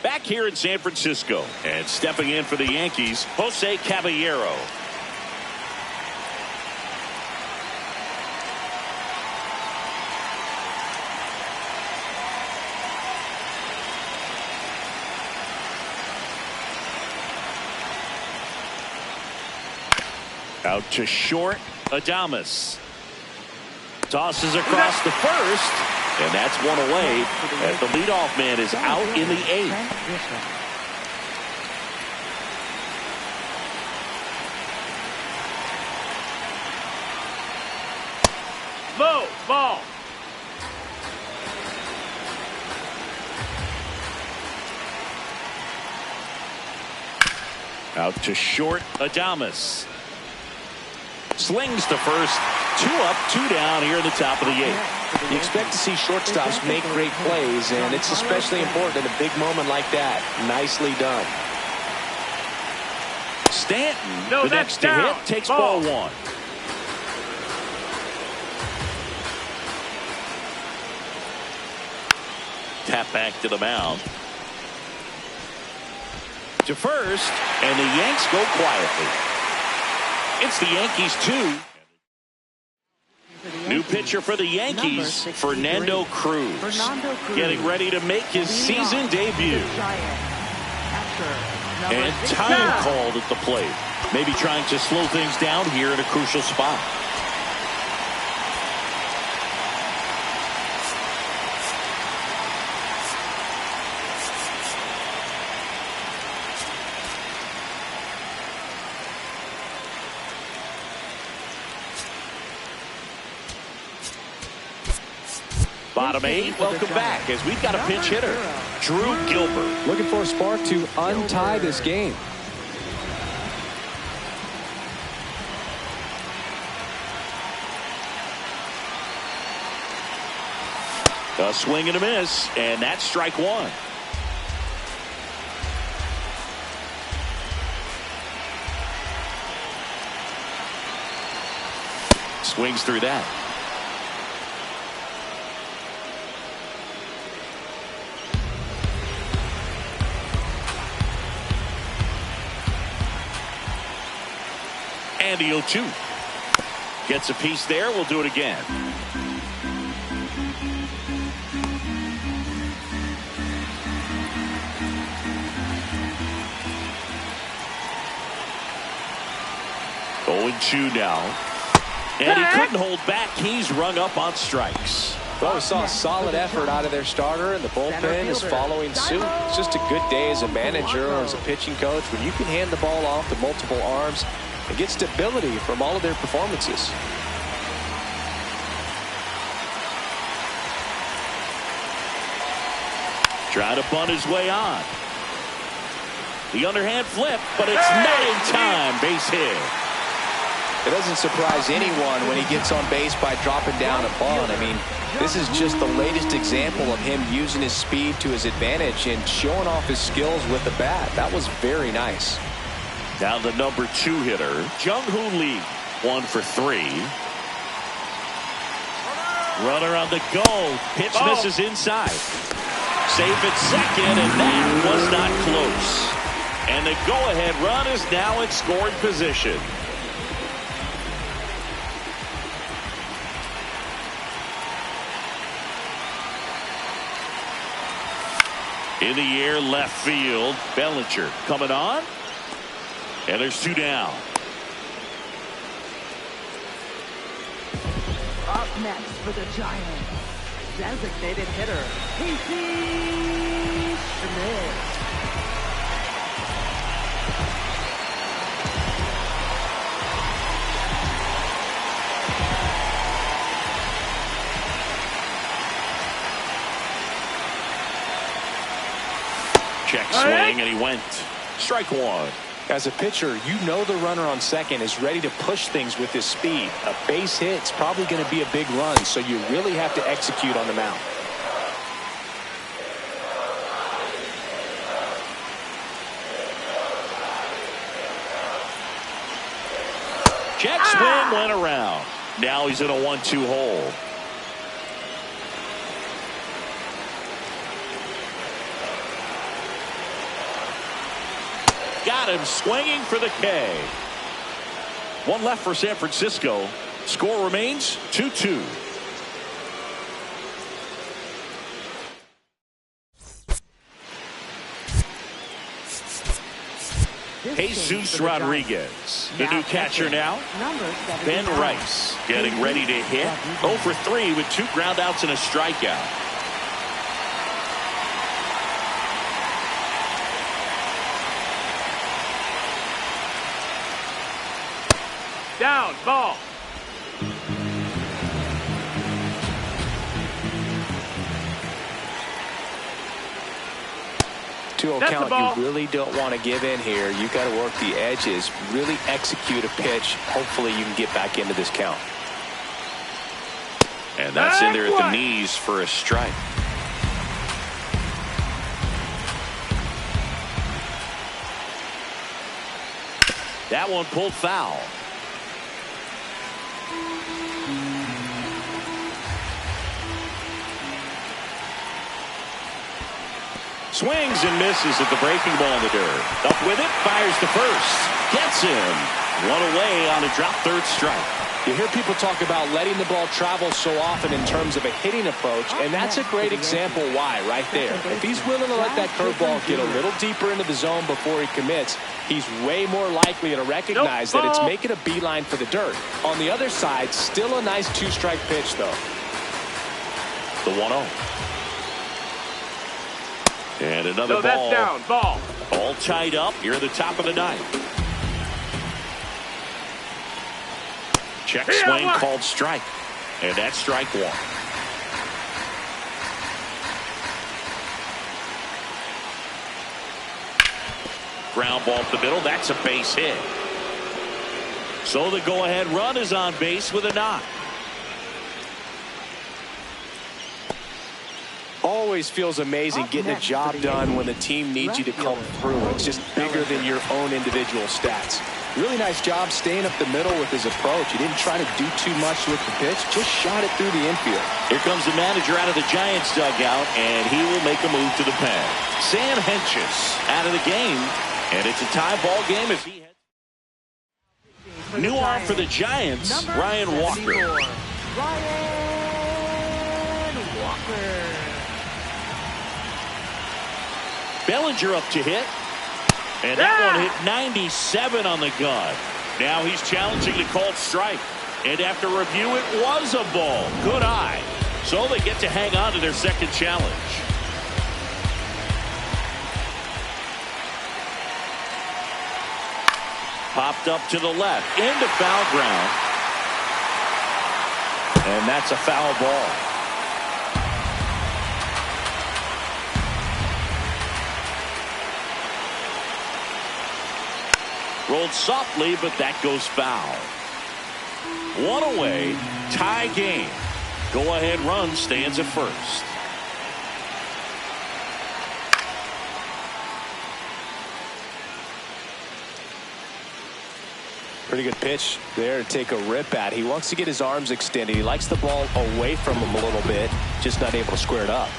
Back here in San Francisco, and stepping in for the Yankees, Jose Caballero. Out to short, Adames. Tosses across the first. And that's one away as the leadoff man is out in the 8th. Low ball. Out to short, Adames. Slings to first. 2 up, 2 down here in the top of the 8th. You expect to see shortstops make great plays, and it's especially important in a big moment like that. Nicely done. Stanton, No, the that's next to down. hit, takes Ball. ball 1. Tap back to the mound. To first, and the Yanks go quietly. It's the Yankees 2. New pitcher for the Yankees, Fernando Cruz, getting ready to make his season debut. And time called at the plate. Maybe trying to slow things down here in a crucial spot. Bottom 8, welcome back as we've got a pinch hitter, Drew Gilbert. Looking for a spark to untie this game. A swing and a miss, and that's strike 1. Swings through that. And the 0-2. Gets a piece there. We'll do it again. Oh, 2 now. And he couldn't hold back. He's rung up on strikes. Well, we saw a solid effort out of their starter, and the bullpen is following suit. It's just a good day as a manager or as a pitching coach when you can hand the ball off to multiple arms and get stability from all of their performances. Trying to bunt his way on. The underhand flip, but it's not in time. Base hit. It doesn't surprise anyone when he gets on base by dropping down a bunt. I mean, this is just the latest example of him using his speed to his advantage and showing off his skills with the bat. That was very nice. Now the number 2 hitter, Jung-Hoo Lee, 1 for 3. Runner on the go. Pitch misses inside. Safe at second, and that was not close. And the go-ahead run is now in scoring position. In the air, left field. Bellinger coming on. And there's 2 down. Up next for the Giants, designated hitter, Casey Schmidt. Check swing, and he went. Strike 1. As a pitcher, you know the runner on second is ready to push things with his speed. A base hit's probably going to be a big run, so you really have to execute on the mound. Check swing went around. Now he's in a 1-2 hole. Got him swinging for the K. 1 left for San Francisco. Score remains 2-2. Jesus Rodriguez, the new catcher now. Ben Rice getting ready to hit. 0 for 3 with 2 groundouts and a strikeout. Down, ball. 2-0 count. You really don't want to give in here. You got to work the edges, really execute a pitch. Hopefully you can get back into this count. And that's in there at the knees for a strike. That one pulled foul. Swings and misses at the breaking ball in the dirt. Up with it, fires to first. Gets him. 1 away on a drop third strike. You hear people talk about letting the ball travel so often in terms of a hitting approach, and that's a great example why right there. If he's willing to let that curveball get a little deeper into the zone before he commits, he's way more likely to recognize that it's making a beeline for the dirt. On the other side, still a nice 2-strike pitch, though. The 1-0. And another ball. That's down, ball. All tied up here at the top of the 9th. Check swing called strike. And that's strike 1. Ground ball up the middle. That's a base hit. So the go-ahead run is on base with a knock. Always feels amazing getting a job done when the team needs you to come through. It's just bigger than your own individual stats. Really nice job staying up the middle with his approach. He didn't try to do too much with the pitch, just shot it through the infield. Here comes the manager out of the Giants dugout, and he will make a move to the pen. Sam Hentges out of the game, and it's a tie ball game as he heads. New arm for the Giants, Ryan Walker. Ryan Walker. Bellinger up to hit. And that one hit 97 on the gun. Now he's challenging the called strike. And after review, it was a ball. Good eye. So they get to hang on to their second challenge. Popped up to the left. Into foul ground. And that's a foul ball. Rolled softly, but that goes foul. One away, tie game. Go-ahead run stands at first. Pretty good pitch there to take a rip at. He wants to get his arms extended. He likes the ball away from him a little bit, just not able to square it up.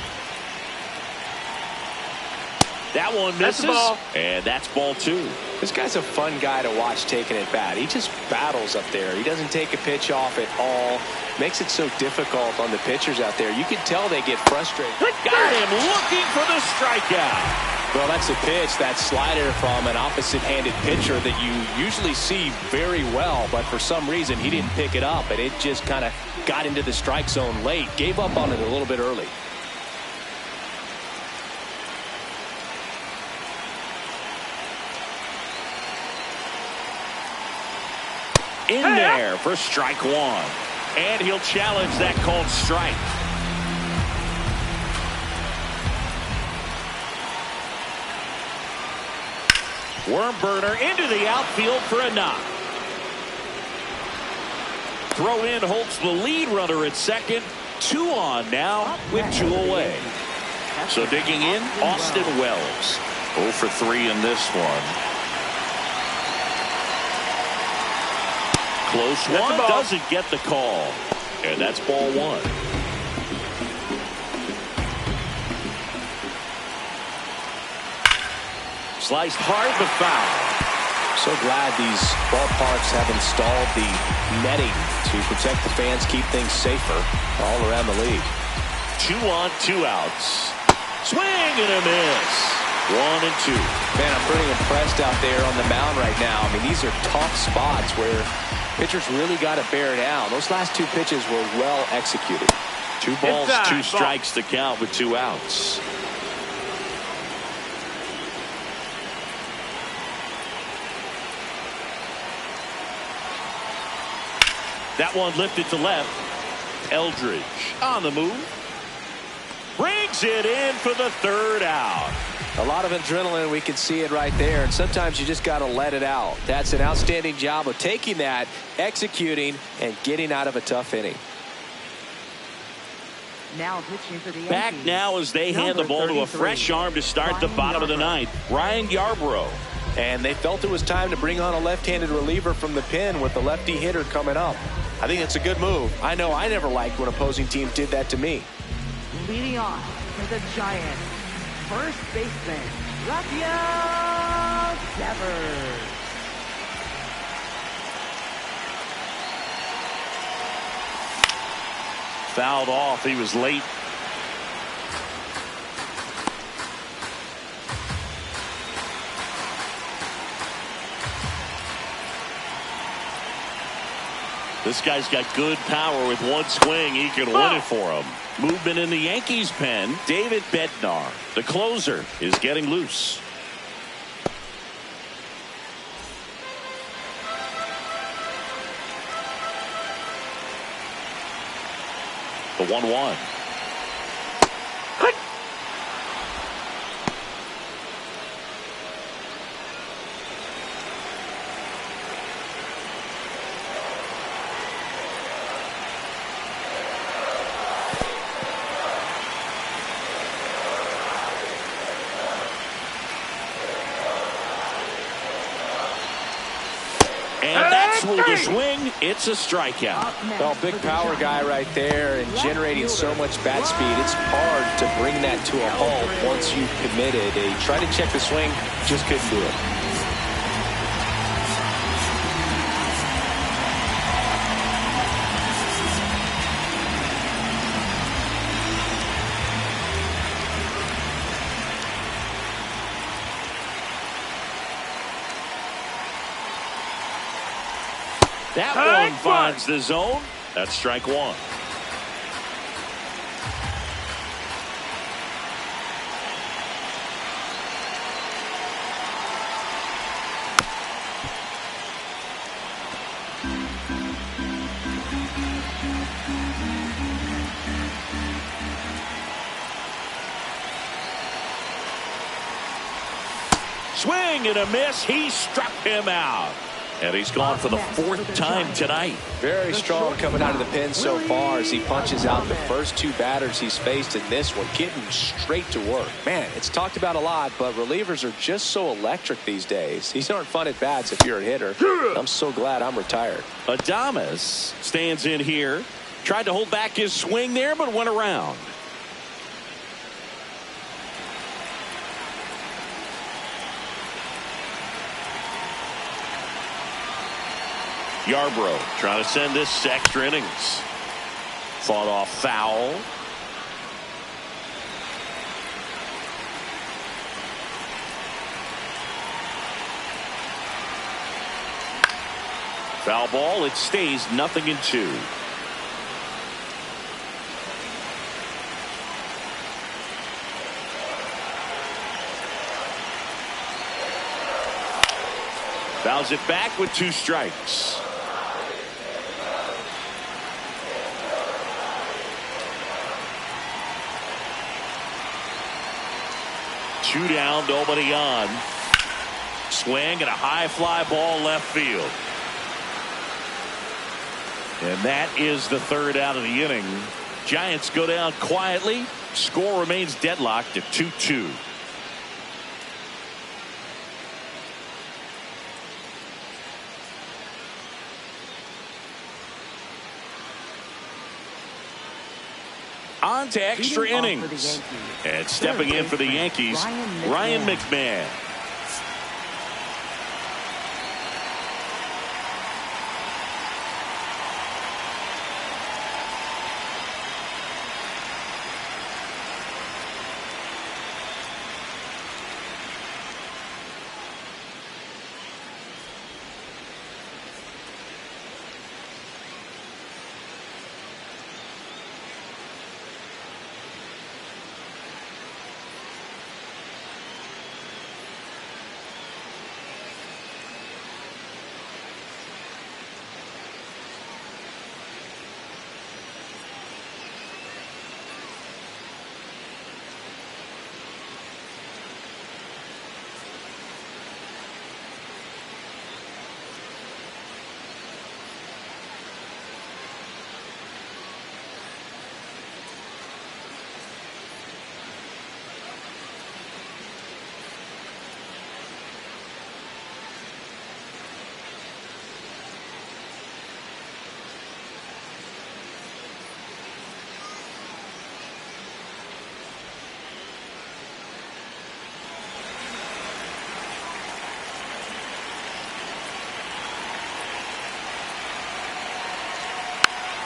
That one misses, and that's ball 2. This guy's a fun guy to watch taking it bat. He just battles up there. He doesn't take a pitch off at all. Makes it so difficult on the pitchers out there. You can tell they get frustrated. Got him looking for the strikeout. Well, that's a pitch, that slider from an opposite-handed pitcher that you usually see very well, but for some reason he didn't pick it up, and it just kind of got into the strike zone late. Gave up on it a little bit early. In there for strike 1. And he'll challenge that called strike. Worm burner into the outfield for a knock. Throw in holds the lead runner at second. 2 on now with 2 away. So digging in, Austin Wells. 0 for 3 in this one. Close one, doesn't get the call. And that's ball 1. Sliced hard but foul. So glad these ballparks have installed the netting to protect the fans, keep things safer all around the league. 2 on, 2 outs. Swing and a miss. 1 and 2. Man, I'm pretty impressed out there on the mound right now. I mean, these are tough spots where pitchers really got to bear down. Those last 2 pitches were well executed. 2 balls, 2 strikes to count with 2 outs. That one lifted to left. Eldridge on the move. Brings it in for the 3rd out. A lot of adrenaline, we can see it right there, and sometimes you just got to let it out. That's an outstanding job of taking that, executing, and getting out of a tough inning. Now pitching for the Yankees. Back now as they hand the ball to a fresh arm to start the bottom of the 9th. Ryan Yarbrough. And they felt it was time to bring on a left-handed reliever from the pen with the lefty hitter coming up. I think it's a good move. I know I never liked when opposing teams did that to me. Leading off for the Giants, first baseman, Rafael Devers. Fouled off. He was late. This guy's got good power. With one swing, he can win it for him. Movement in the Yankees pen. David Bednar, the closer, is getting loose. The 1-1. And that's with the swing. It's a strikeout. Well, big power guy right there and generating so much bat speed. It's hard to bring that to a halt once you've committed. He tried to check the swing, just couldn't do it. That one finds the zone. That's strike 1. Swing and a miss. He struck him out. And he's gone for the 4th time tonight. Very strong coming out of the pen so far as he punches out the first 2 batters he's faced in this one, getting straight to work. Man, it's talked about a lot, but relievers are just so electric these days. These aren't fun at bats if you're a hitter. I'm so glad I'm retired. Adames stands in here. Tried to hold back his swing there, but went around. Yarbrough trying to send this to extra innings. Fought off foul. Foul ball. It stays 0-2. Fouls it back with 2 strikes. Two down, nobody on. Swing and a high fly ball left field. And that is the 3rd out of the inning. Giants go down quietly. Score remains deadlocked at 2-2. On to extra innings. And stepping in for the Yankees, Ryan McMahon.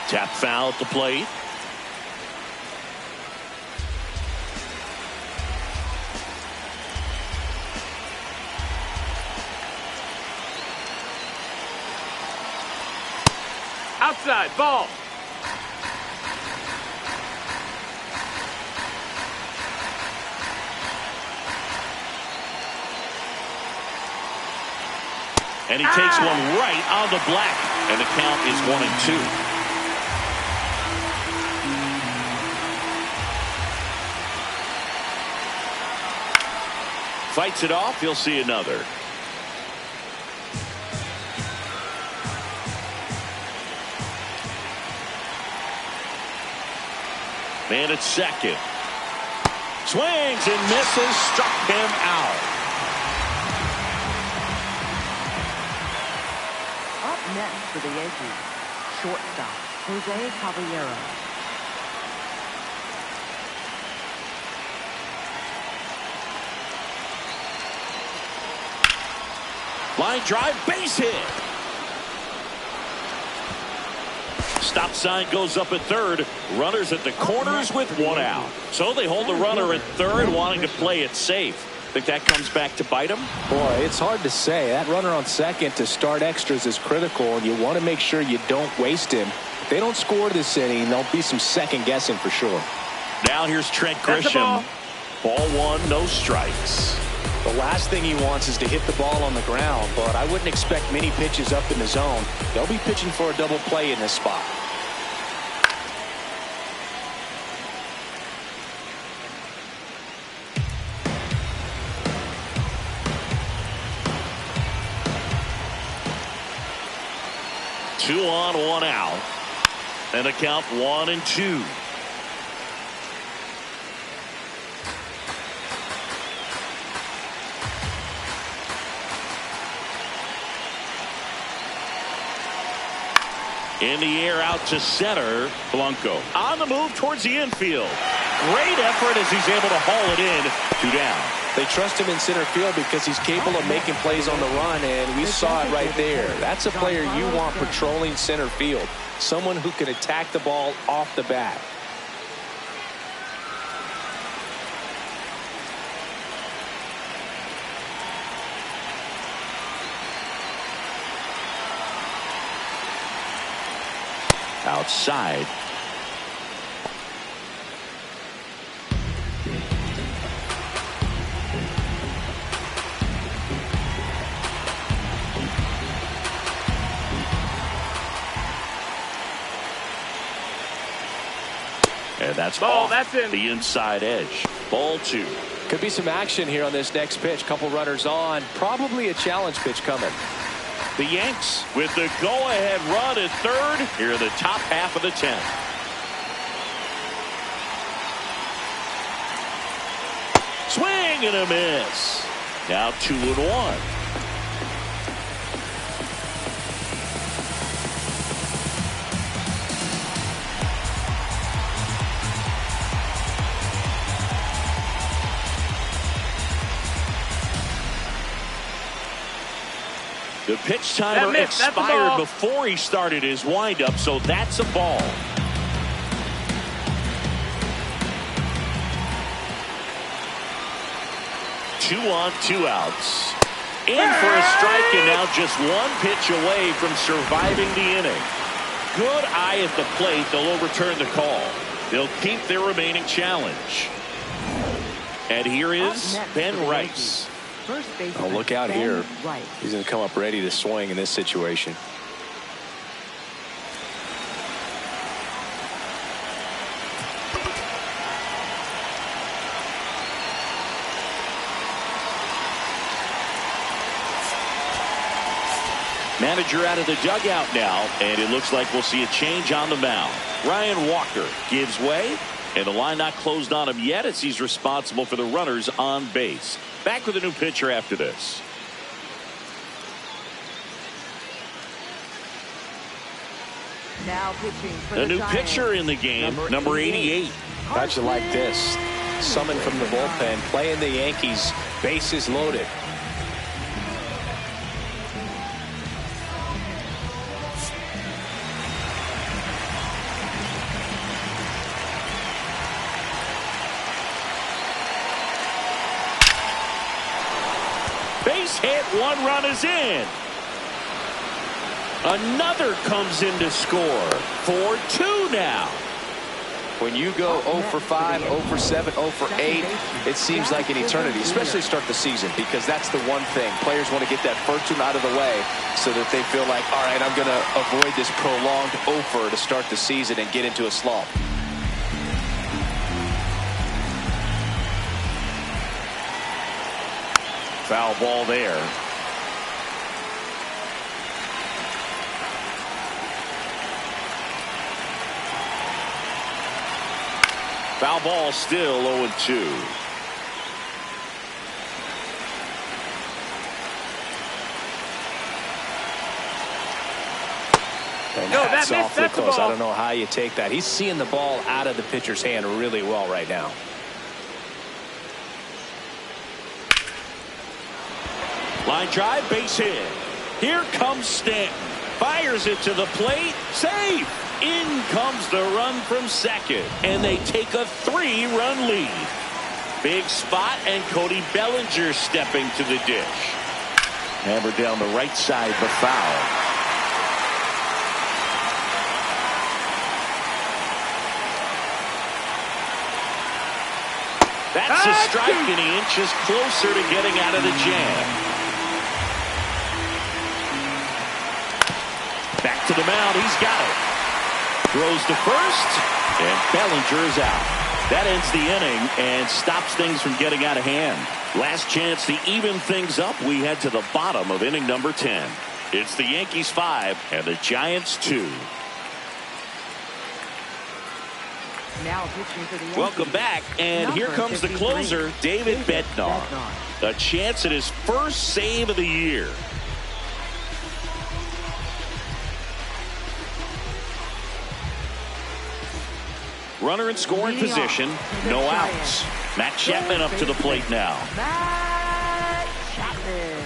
Tap foul at the plate. Outside, ball. And he takes one right on the black. And the count is 1-2. Fights it off. You'll see another. Man at second. Swings and misses. Struck him out. Up next for the Yankees, shortstop Jose Caballero. Line drive, base hit. Stop sign goes up at third. Runners at the corners with 1 out. So they hold the runner at third, wanting to play it safe. Think that comes back to bite them? Boy, it's hard to say. That runner on second to start extras is critical, and you want to make sure you don't waste him. If they don't score this inning, there'll be some second guessing for sure. Now here's Trent Grisham. Ball 1, no strikes. The last thing he wants is to hit the ball on the ground, but I wouldn't expect many pitches up in the zone. They'll be pitching for a double play in this spot. 2 on, 1 out. And a count 1-2. In the air out to center. Blanco on the move towards the infield. Great effort as he's able to haul it in. 2 down. They trust him in center field because he's capable of making plays on the run, and we saw it right there. That's a player you want patrolling center field. Someone who can attack the ball off the bat. Outside. And that's ball. Off That's in. The inside edge. Ball 2. Could be some action here on this next pitch. Couple runners on. Probably a challenge pitch coming. The Yanks with the go-ahead run at third here in the top half of the 10th. Swing and a miss. Now 2-1. The pitch timer expired before he started his windup, so that's a ball. Two on, 2 outs. In for a strike, and now just 1 pitch away from surviving the inning. Good eye at the plate. They'll overturn the call. They'll keep their remaining challenge. And here is Ben Rice. Oh, look out here. He's going to come up ready to swing in this situation. Manager out of the dugout now, and it looks like we'll see a change on the mound. Ryan Walker gives way, and the line not closed on him yet as he's responsible for the runners on base. Back with a new pitcher after this. Now pitching for the new pitcher in the game, number 88. How'd you like this? Summoned from the bullpen, playing the Yankees, bases loaded. Base hit, 1 run is in. Another comes in to score. 4-2 now. When you go 0 for 5, 0 for 7, 0 for 8, it seems like an eternity, especially to start the season, because that's the one thing. Players want to get that first one out of the way so that they feel like, all right, I'm going to avoid this prolonged 0 for to start the season and get into a slump. Foul ball there. Foul ball still 0-2. And that's awfully close. I don't know how you take that. He's seeing the ball out of the pitcher's hand really well right now. Line drive, base hit. Here comes Stanton. Fires it to the plate. Safe. In comes the run from second. And they take a 3-run lead. Big spot, and Cody Bellinger stepping to the dish. Hammered down the right side, the foul. That's a strike, and he inches closer to getting out of the jam. Back to the mound, he's got it. Throws to first, and Bellinger is out. That ends the inning and stops things from getting out of hand. Last chance to even things up. We head to the bottom of inning number 10. It's the Yankees 5 and the Giants 2. Now pitching for the Yankees. Welcome back, and here comes the closer, David Bednar. A chance at his first save of the year. Runner in scoring position, no outs. Matt Chapman up to the plate now. Matt Chapman.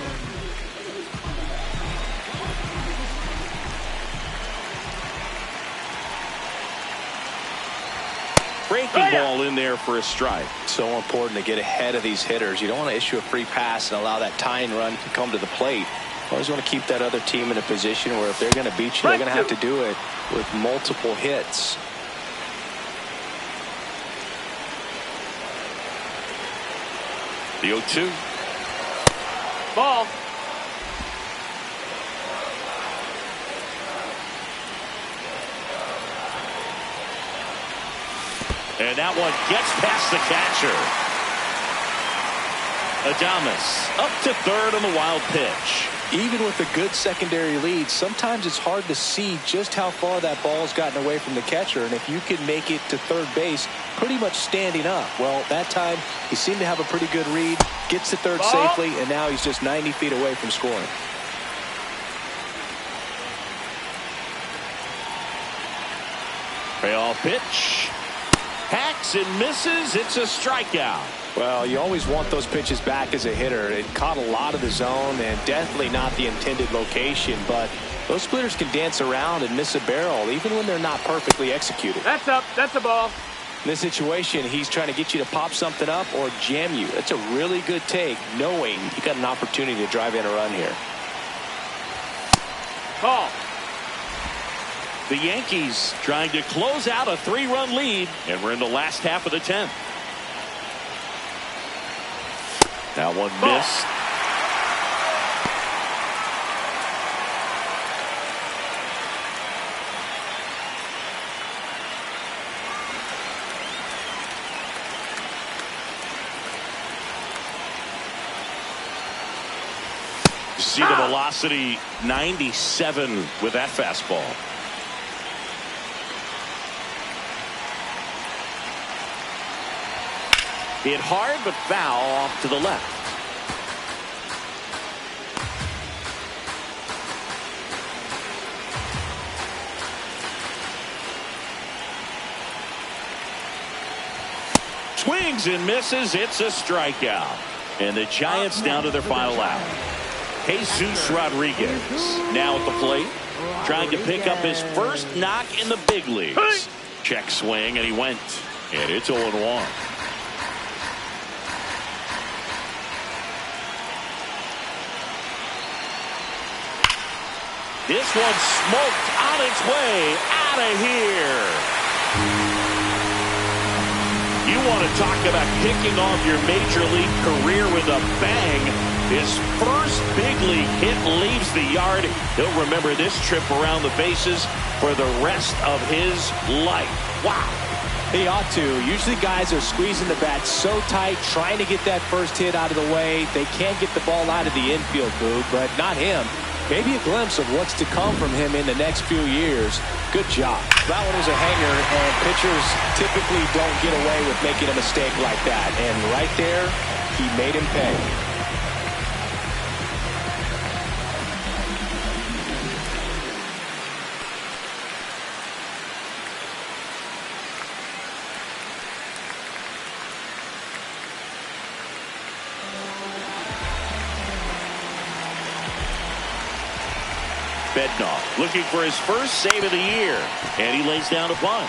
Breaking ball in there for a strike. So important to get ahead of these hitters. You don't want to issue a free pass and allow that tying run to come to the plate. You always want to keep that other team in a position where if they're going to beat you, they're going to have to do it with multiple hits. The 0-2. Ball. And that one gets past the catcher. Adames up to third on the wild pitch. Even with a good secondary lead, sometimes it's hard to see just how far that ball's gotten away from the catcher. And if you can make it to third base pretty much standing up, well, that time he seemed to have a pretty good read, gets to third safely, and now he's just 90 feet away from scoring. Payoff pitch. Hacks and misses. It's a strikeout. Well, you always want those pitches back as a hitter. It caught a lot of the zone and definitely not the intended location, but those splitters can dance around and miss a barrel even when they're not perfectly executed. That's up. That's a ball. In this situation, he's trying to get you to pop something up or jam you. That's a really good take, knowing you got an opportunity to drive in a run here. Ball. The Yankees trying to close out a 3-run lead, and we're in the last half of the 10th. That one missed. You see the velocity 97 with that fastball. Hit hard but foul off to the left. Swings and misses. It's a strikeout. And the Giants down to their final out. Jesus Rodriguez now at the plate, trying to pick up his first knock in the big leagues. Check swing, and he went. And it's 0-1. This one smoked on its way out of here. You want to talk about kicking off your major league career with a bang. His first big league hit leaves the yard. He'll remember this trip around the bases for the rest of his life. Wow. He ought to. Usually guys are squeezing the bat so tight, trying to get that first hit out of the way. They can't get the ball out of the infield, Boog, but not him. Maybe a glimpse of what's to come from him in the next few years. Good job. That one was a hanger, and pitchers typically don't get away with making a mistake like that. And right there, he made him pay. Bednar looking for his first save of the year, and he lays down a bunt.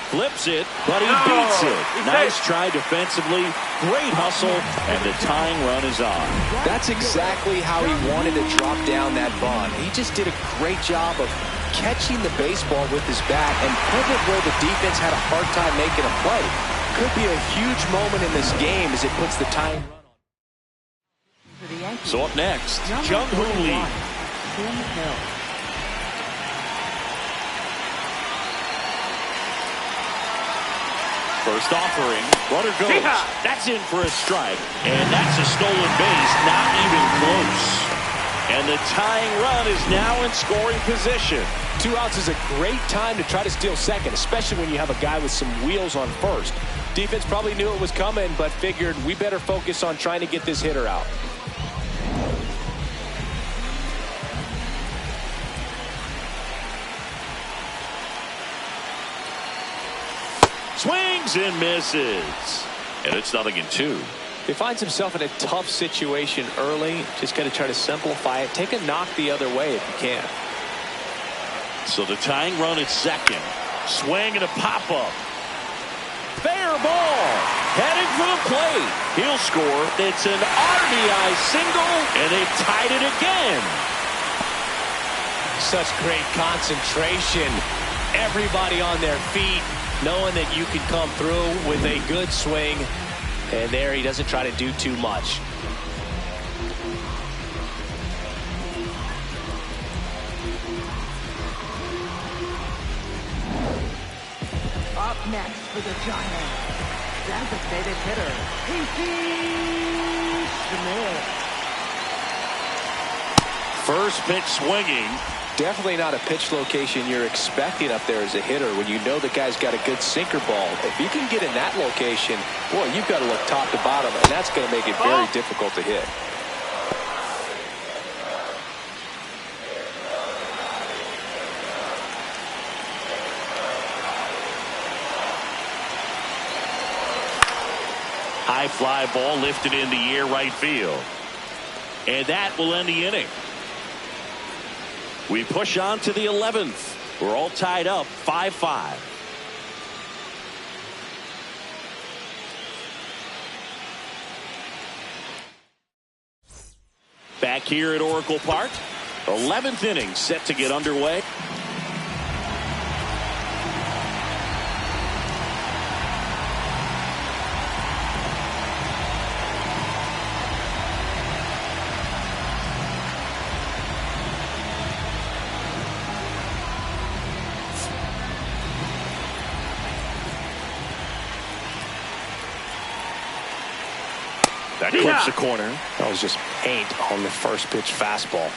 Flips it, but he beats it. Nice try defensively, great hustle, and the tying run is on. That's exactly how he wanted to drop down that bunt. He just did a great job of catching the baseball with his bat and putting it where the defense had a hard time making a play. Could be a huge moment in this game as it puts the tying run on. So up next, Jung-Hoo Lee. First offering, runner goes. That's in for a strike, and that's a stolen base, not even close. And the tying run is now in scoring position. 2 outs is a great time to try to steal second, especially when you have a guy with some wheels on first. Defense probably knew it was coming, but figured we better focus on trying to get this hitter out. Swings and misses. And it's 0-2. He finds himself in a tough situation early. Just got to try to simplify it. Take a knock the other way if you can. So the tying run at second. Swing and a pop-up. Fair ball. Heading for the plate. He'll score. It's an RBI single, and they've tied it again. Such great concentration. Everybody on their feet, knowing that you can come through with a good swing. And there he doesn't try to do too much. Up next for the Giants, designated hitter, Casey Schmidt. First pitch swinging. Definitely not a pitch location you're expecting up there as a hitter when you know the guy's got a good sinker ball. If he can get in that location, boy, you've got to look top to bottom, and that's going to make it very difficult to hit. High fly ball lifted in the air right field. And that will end the inning. We push on to the 11th. We're all tied up 5-5. Back here at Oracle Park, 11th inning set to get underway. That clips the corner. That was just paint on the first pitch fastball.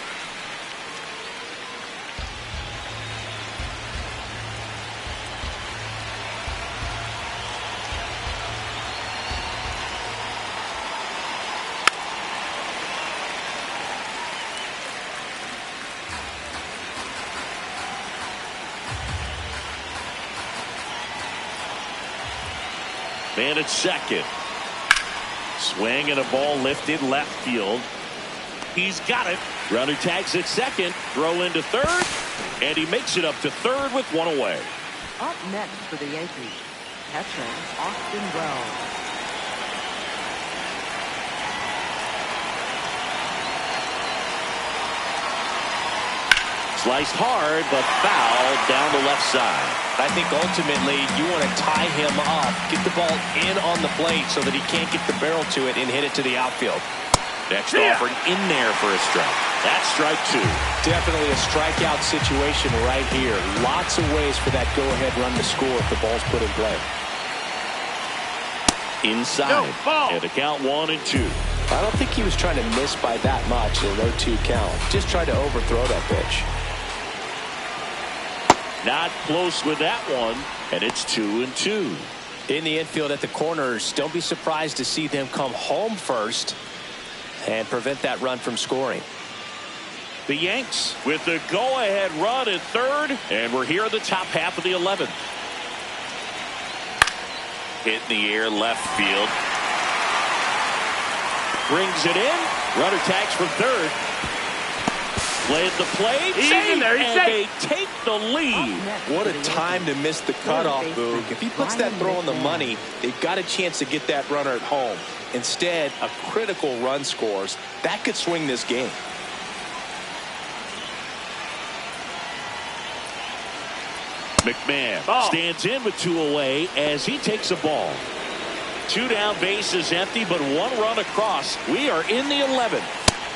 Man at second. Swing and a ball lifted left field. He's got it. Runner tags at second. Throw into third. And he makes it up to third with one away. Up next for the Yankees, catcher Austin Wells. Sliced hard, but fouled down the left side. I think ultimately you want to tie him up, get the ball in on the plate so that he can't get the barrel to it and hit it to the outfield. Next offered in there for a strike. That's strike two. Definitely a strikeout situation right here. Lots of ways for that go-ahead run to score if the ball's put in play. Inside. And the count 1-2. I don't think he was trying to miss by that much in an 0-2 count. Just tried to overthrow that pitch. Not close with that one, and it's 2-2. In the infield at the corners, don't be surprised to see them come home first and prevent that run from scoring. The Yanks with the go-ahead run at third, and we're here at the top half of the 11th. Hit in the air left field. Brings it in. Runner tags from third. Played the plate. He's in there. He's and safe. they take the lead. What a time to miss the cutoff, Boog. If he puts that throw on the money, they've got a chance to get that runner at home. Instead, a critical run scores. That could swing this game. McMahon stands in with two away as he takes a ball. Two down, bases empty, but one run across. We are in the 11th.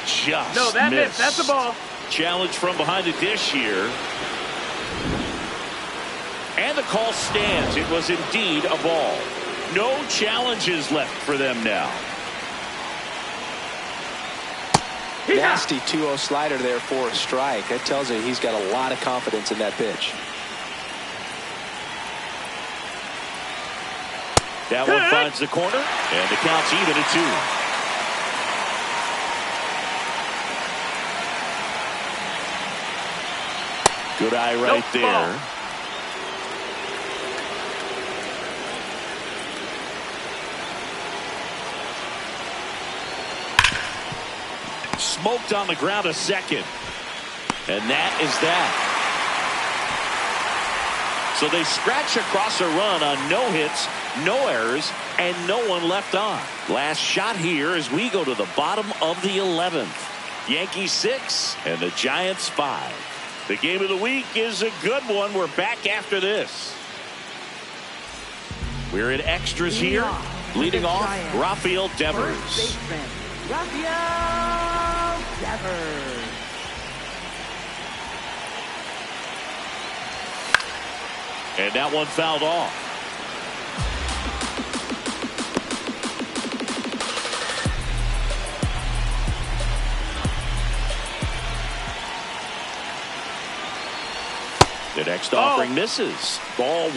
Just No, that missed. missed. That's a ball. Challenge from behind the dish here. And the call stands. It was indeed a ball. No challenges left for them now. Nasty 2-0 slider there for a strike. That tells you he's got a lot of confidence in that pitch. That one finds the corner, and the count's even at 2. Good eye right there. Smoked on the ground a second. And that is that. So they scratch across a run on no hits, no errors, and no one left on. Last shot here as we go to the bottom of the 11th. Yankees 6 and the Giants 5. The game of the week is a good one. We're back after this. We're in extras here. Leading off, Rafael Devers. Rafael Devers. And that one fouled off. The next offering misses. Ball 1.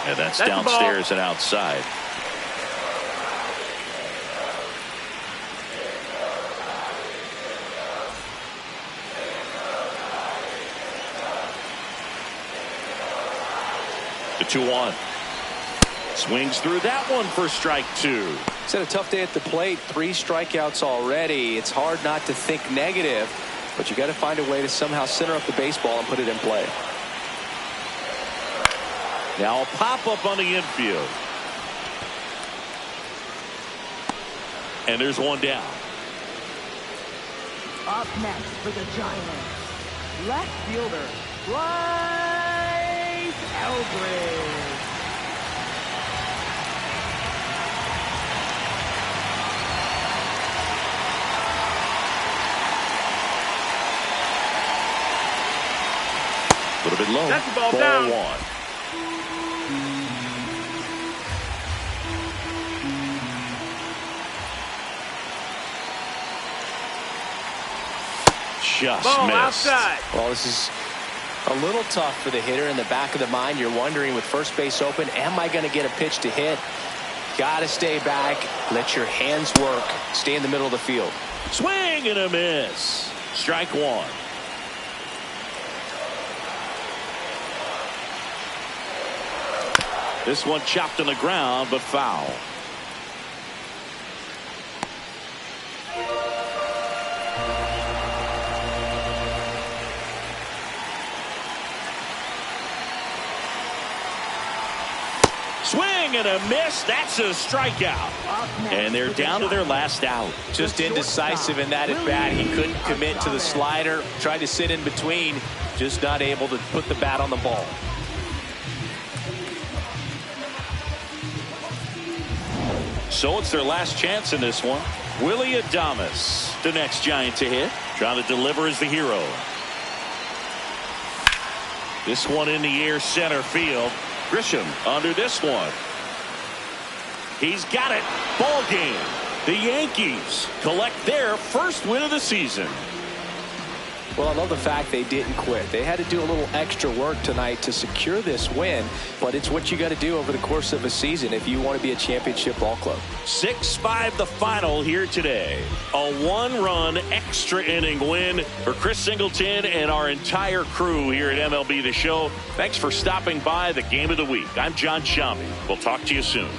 And that's downstairs and outside. The 2-1. Swings through that one for strike 2. He's had a tough day at the plate. 3 strikeouts already. It's hard not to think negative, but you got to find a way to somehow center up the baseball and put it in play. Now a pop-up on the infield. And there's one down. Up next for the Giants, left fielder, Bryce Eldridge. A little bit low. That's the ball down. 1. Just Ball missed. outside. Well, this is a little tough for the hitter. In the back of the mind, you're wondering with first base open, am I going to get a pitch to hit? Got to stay back. Let your hands work. Stay in the middle of the field. Swing and a miss. Strike 1. This one chopped on the ground, but foul. Swing and a miss. That's a strikeout. And they're down to their last out. Just indecisive in that at bat. He couldn't commit to the slider. Tried to sit in between. Just not able to put the bat on the ball. So it's their last chance in this one. Willie Adames, the next Giant to hit. Trying to deliver as the hero. This one in the air, center field. Grisham under this one. He's got it. Ball game. The Yankees collect their first win of the season. Well, I love the fact they didn't quit. They had to do a little extra work tonight to secure this win, but it's what you got to do over the course of a season if you want to be a championship ball club. 6-5 the final here today. A 1-run extra inning win for Chris Singleton and our entire crew here at MLB The Show. Thanks for stopping by the Game of the Week. I'm John Shambi. We'll talk to you soon.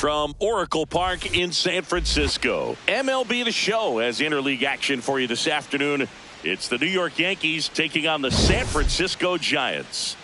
from Oracle Park in San Francisco. MLB The Show has interleague action for you this afternoon. It's the New York Yankees taking on the San Francisco Giants.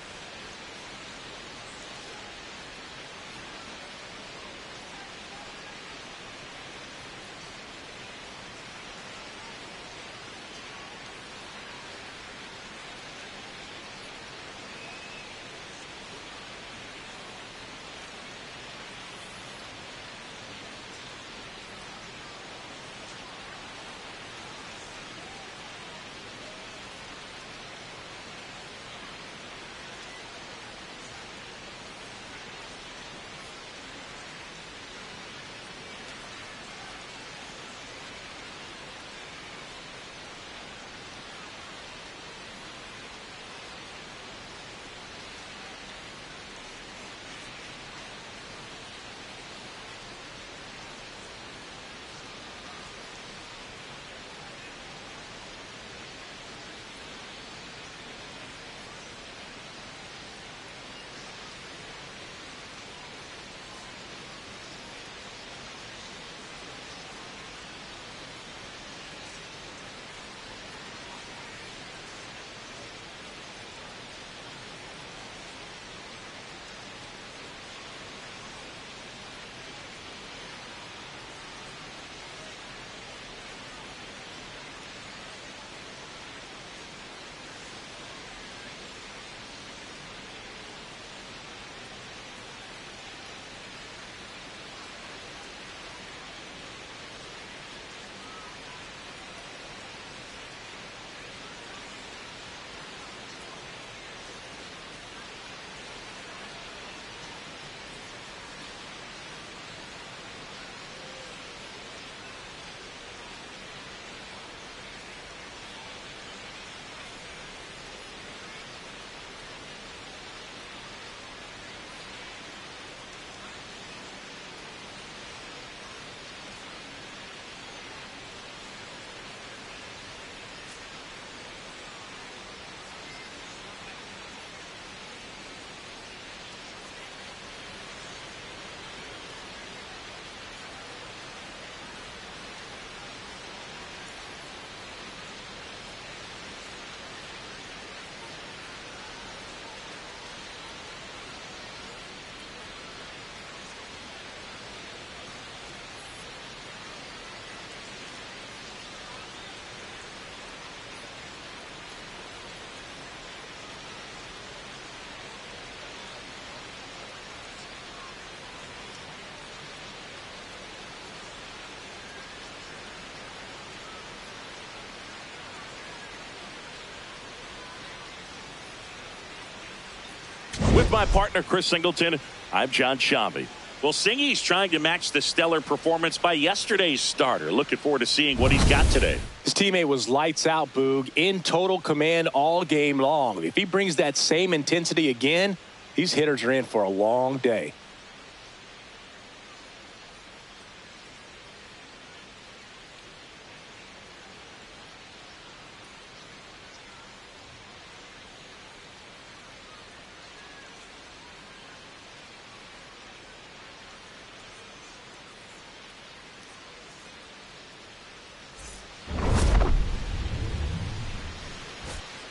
With my partner, Chris Singleton, I'm John Shambi. Well, Singy's trying to match the stellar performance by yesterday's starter. Looking forward to seeing what he's got today. His teammate was lights out, Boog, in total command all game long. If he brings that same intensity again, these hitters are in for a long day.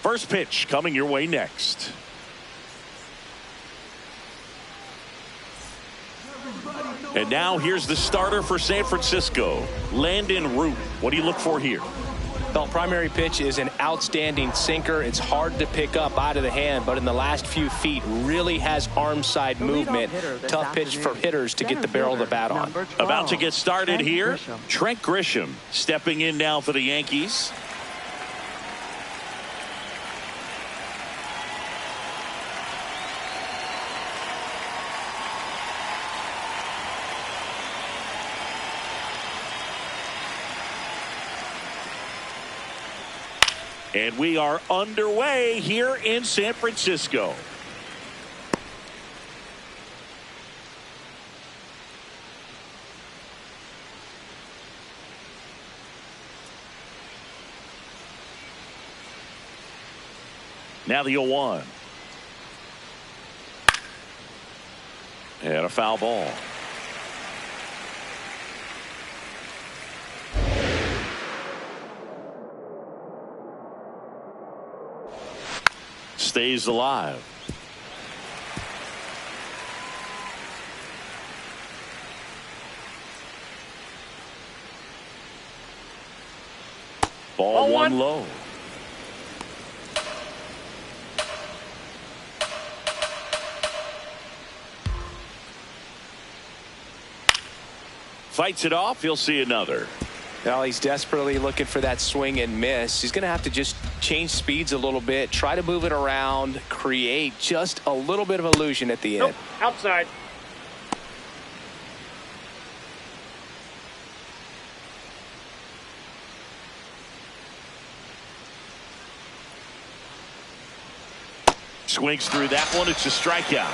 First pitch coming your way next. And now here's the starter for San Francisco, Landon Root. What do you look for here? The primary pitch is an outstanding sinker. It's hard to pick up out of the hand, but in the last few feet really has arm side movement. Tough pitch for hitters to get the barrel of the bat on. About to get started here. Trent Grisham stepping in now for the Yankees. And we are underway here in San Francisco. Now the 0-1. And a foul ball. stays alive. Ball one low. Fights it off. He'll see another. Well, he's desperately looking for that swing and miss. He's going to have to just change speeds a little bit, try to move it around, create just a little bit of illusion at the end. Outside. Swings through that one. It's a strikeout.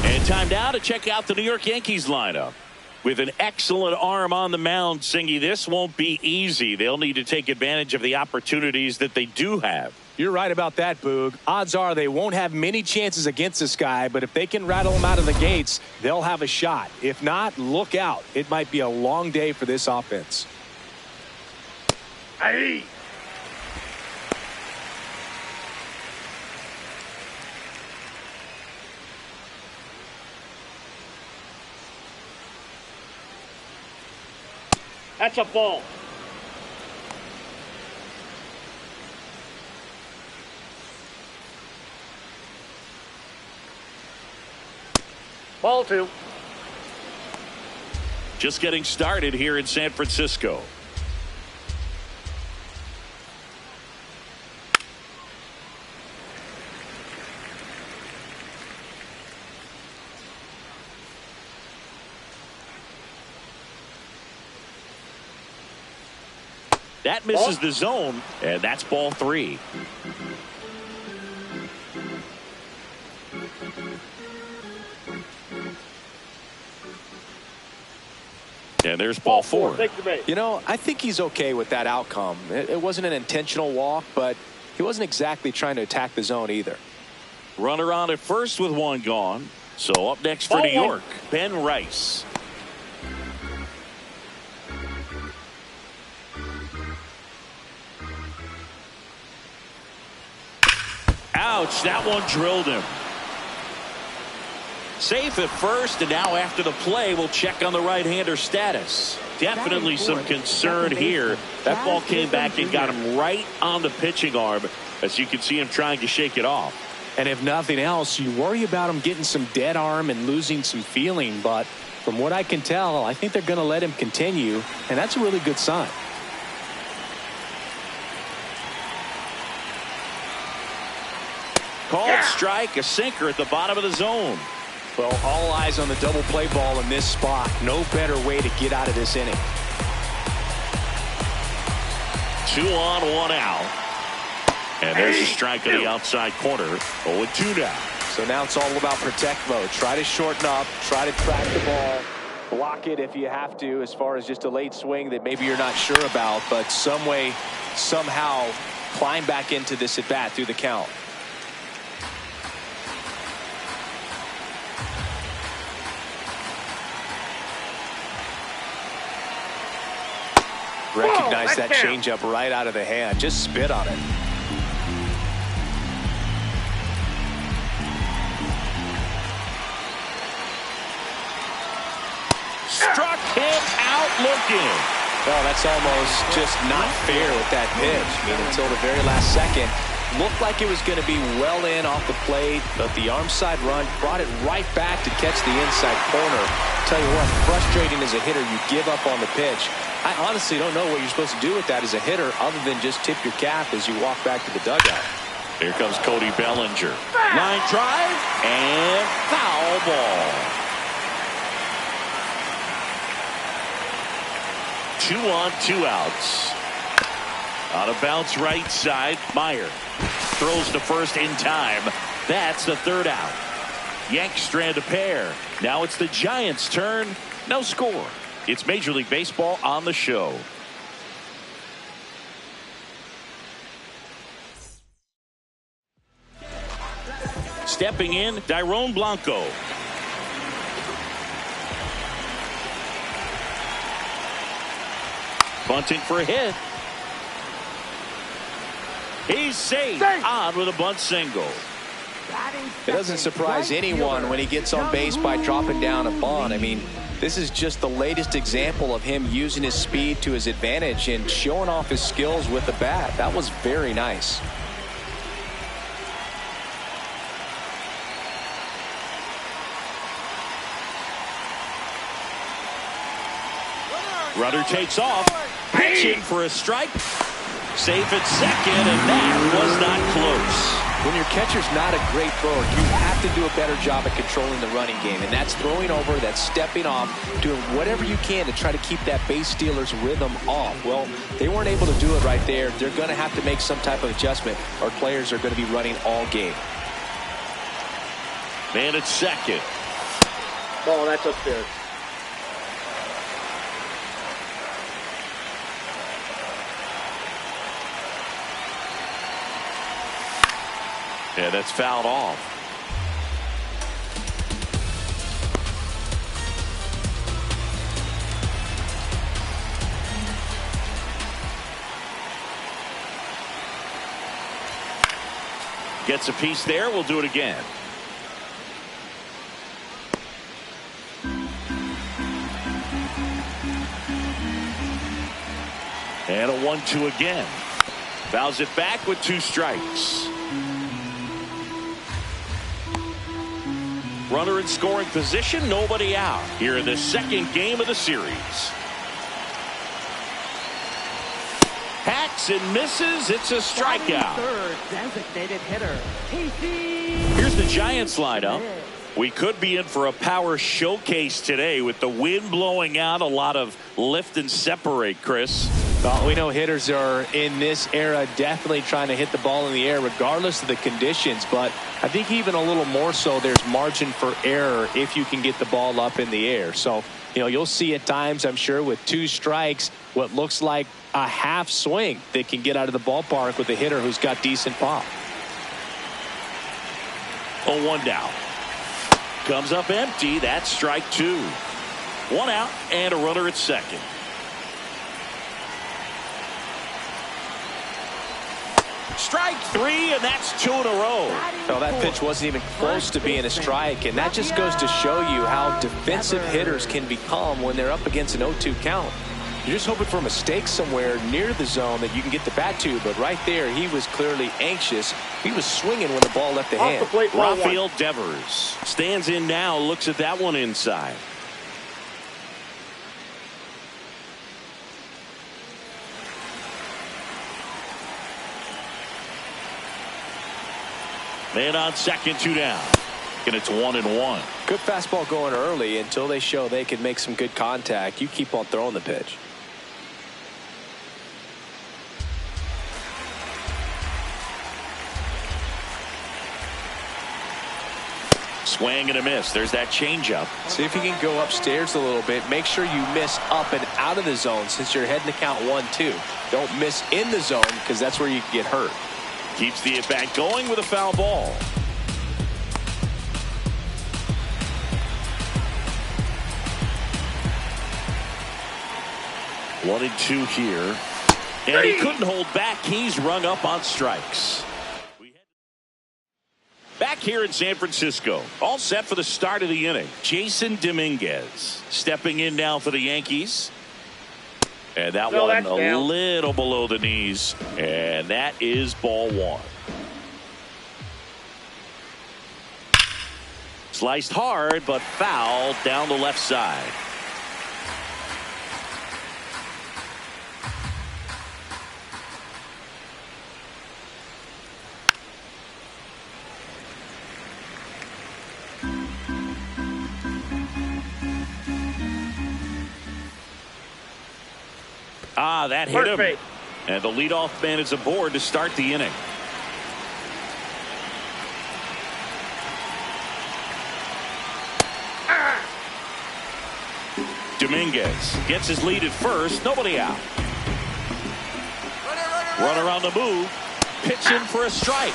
And time now to check out the New York Yankees lineup. With an excellent arm on the mound, Singy, this won't be easy. They'll need to take advantage of the opportunities that they do have. You're right about that, Boog. Odds are they won't have many chances against this guy, but if they can rattle him out of the gates, they'll have a shot. If not, look out. It might be a long day for this offense. Hey. That's a ball. Ball two. Just getting started here in San Francisco. That misses the zone, and that's ball three. And there's ball four. You know, I think he's okay with that outcome. It wasn't an intentional walk, but he wasn't exactly trying to attack the zone either. Runner on at first with one gone. So up next for New York, Ben Rice. Ouch, that one drilled him. Safe at first, and now after the play, we'll check on the right-hander status. Definitely some concern here. That ball came back and got him right on the pitching arm, as you can see him trying to shake it off. And if nothing else, you worry about him getting some dead arm and losing some feeling. But from what I can tell, I think they're going to let him continue, and that's a really good sign. Called strike, a sinker at the bottom of the zone. Well, all eyes on the double play ball in this spot. No better way to get out of this inning. 2 on, 1 out. And there's a strike on the outside corner. 0-2 now. So now it's all about protect mode. Try to shorten up. Try to track the ball. Block it if you have to, as far as just a late swing that maybe you're not sure about. But some way, somehow, climb back into this at bat through the count. Recognize that changeup right out of the hand. Just spit on it. Struck him out looking. Well, that's almost just not fair with that pitch. I mean, until the very last second, looked like it was going to be well in off the plate, but the arm side run brought it right back to catch the inside corner. Tell you what, frustrating as a hitter, you give up on the pitch. I honestly don't know what you're supposed to do with that as a hitter other than just tip your cap as you walk back to the dugout. Here comes Cody Bellinger. Line drive and foul ball. 2 on, 2 outs. On a bounce right side, Meyer throws to first in time. That's the 3rd out. Yanks strand a pair. Now it's the Giants' turn. No score. It's Major League Baseball on the show. Stepping in, Dairon Blanco. Bunting for a hit. He's safe. On with a bunt single. It doesn't surprise anyone when he gets on base by dropping down a bunt. I mean, this is just the latest example of him using his speed to his advantage and showing off his skills with the bat. That was very nice. Runner takes off. Pitching for a strike. Safe at second, and that was not close. When your catcher's not a great thrower, you have to do a better job at controlling the running game. And that's throwing over, that's stepping off, doing whatever you can to try to keep that base stealer's rhythm off. Well, they weren't able to do it right there. They're going to have to make some type of adjustment, or players are going to be running all game. Man at second. Oh, that's upstairs. Yeah, that's fouled off. Gets a piece there. We'll do it again. And a 1-2 again. Fouls it back with 2 strikes. Runner in scoring position, nobody out here in the second game of the series. Hacks and misses. It's a strikeout. Third designated hitter, Casey. Here's the Giants lineup. We could be in for a power showcase today with the wind blowing out. A lot of lift and separate, Chris. Well, we know hitters are in this era definitely trying to hit the ball in the air regardless of the conditions, but I think even a little more so there's margin for error if you can get the ball up in the air. So, you'll see at times, I'm sure, with 2 strikes, what looks like a half swing that can get out of the ballpark with a hitter who's got decent pop. 0-1 down. Comes up empty. That's strike 2. 1 out and a runner at second. Strike 3, and that's 2 in a row. Well, that pitch wasn't even close to being a strike, and that just goes to show you how defensive hitters can become when they're up against an 0-2 count. You're just hoping for a mistake somewhere near the zone that you can get the bat to, but right there he was clearly anxious. He was swinging when the ball left the hand. Rafael Devers stands in now, looks at that one inside. Man on second, 2 down. And it's 1-1. Good fastball going early until they show they can make some good contact. You keep on throwing the pitch. Swing and a miss. There's that changeup. See if you can go upstairs a little bit. Make sure you miss up and out of the zone since you're heading to count 1-2. Don't miss in the zone because that's where you can get hurt. Keeps the at-bat going with a foul ball. One and 2 here. And he couldn't hold back. He's rung up on strikes. Back here in San Francisco. All set for the start of the inning. Jason Dominguez stepping in now for the Yankees. And that one a little below the knees. And that is ball 1. Sliced hard, but fouled down the left side. That hit him. And the leadoff man is aboard to start the inning. Dominguez gets his lead at first. Nobody out. Runner on the move. Pitching for a strike.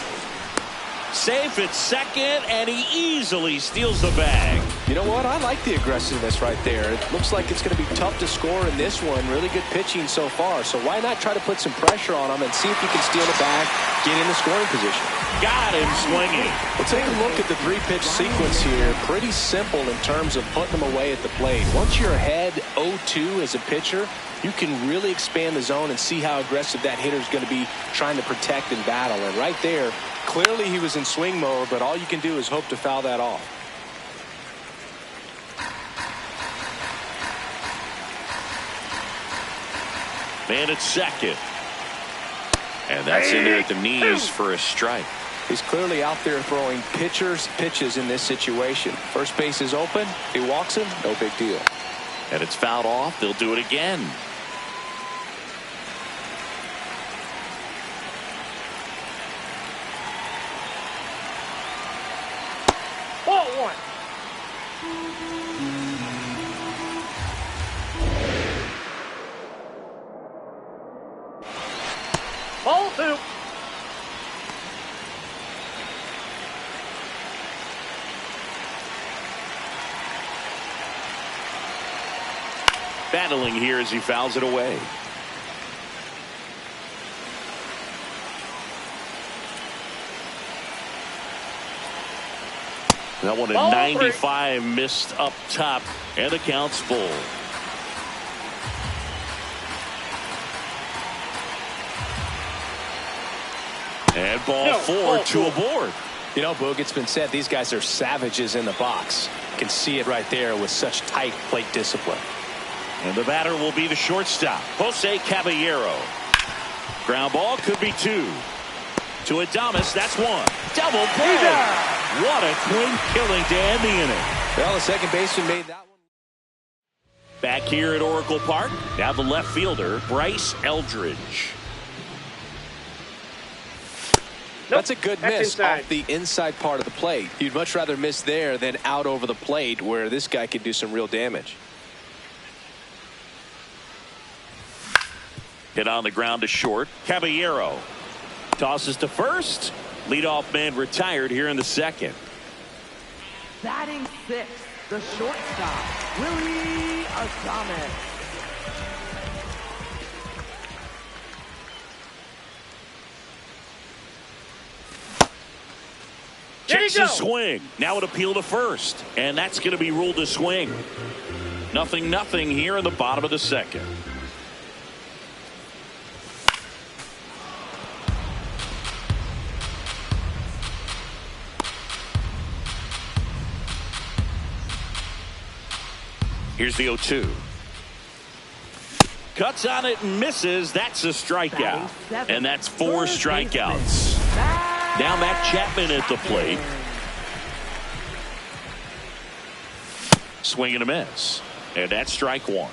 Safe at second, and he easily steals the bag. You know what? I like the aggressiveness right there. It looks like it's going to be tough to score in this one. Really good pitching so far. So why not try to put some pressure on him and see if you can steal the bag, get in the scoring position. Got him swinging. We'll take a look at the three-pitch sequence here. Pretty simple in terms of putting them away at the plate. Once you're ahead 0-2 as a pitcher, you can really expand the zone and see how aggressive that hitter is going to be trying to protect and battle. And right there, clearly he was in swing mode, but all you can do is hope to foul that off. Man at second. And that's in there at the knees for a strike. He's clearly out there throwing pitches in this situation. First base is open. He walks him. No big deal. And it's fouled off. They'll do it again. Ball one. Ball two. Battling here as he fouls it away. That one at 95 missed up top, and the count's full. And ball four to a board. You know, Boog, it's been said these guys are savages in the box. You can see it right there with such tight plate discipline. And the batter will be the shortstop, Jose Caballero. Ground ball could be two. To Adames, that's one. Double play. What a clean killing to end the inning. Well, the second baseman made that one. Back here at Oracle Park, now the left fielder, Bryce Eldridge. That's a good miss inside. off the inside part of the plate. You'd much rather miss there than out over the plate where this guy could do some real damage. Hit on the ground to short. Caballero tosses to first. Leadoff man retired here in the second. Batting sixth, the shortstop, Willie Adames. Checks his swing. Now an appeal to first. And that's going to be ruled a swing. 0-0 here in the bottom of the second. Here's the 0-2. Cuts on it and misses. That's a strikeout. And that's four strikeouts. Now Matt Chapman at the plate. Swing and a miss. And that's strike one.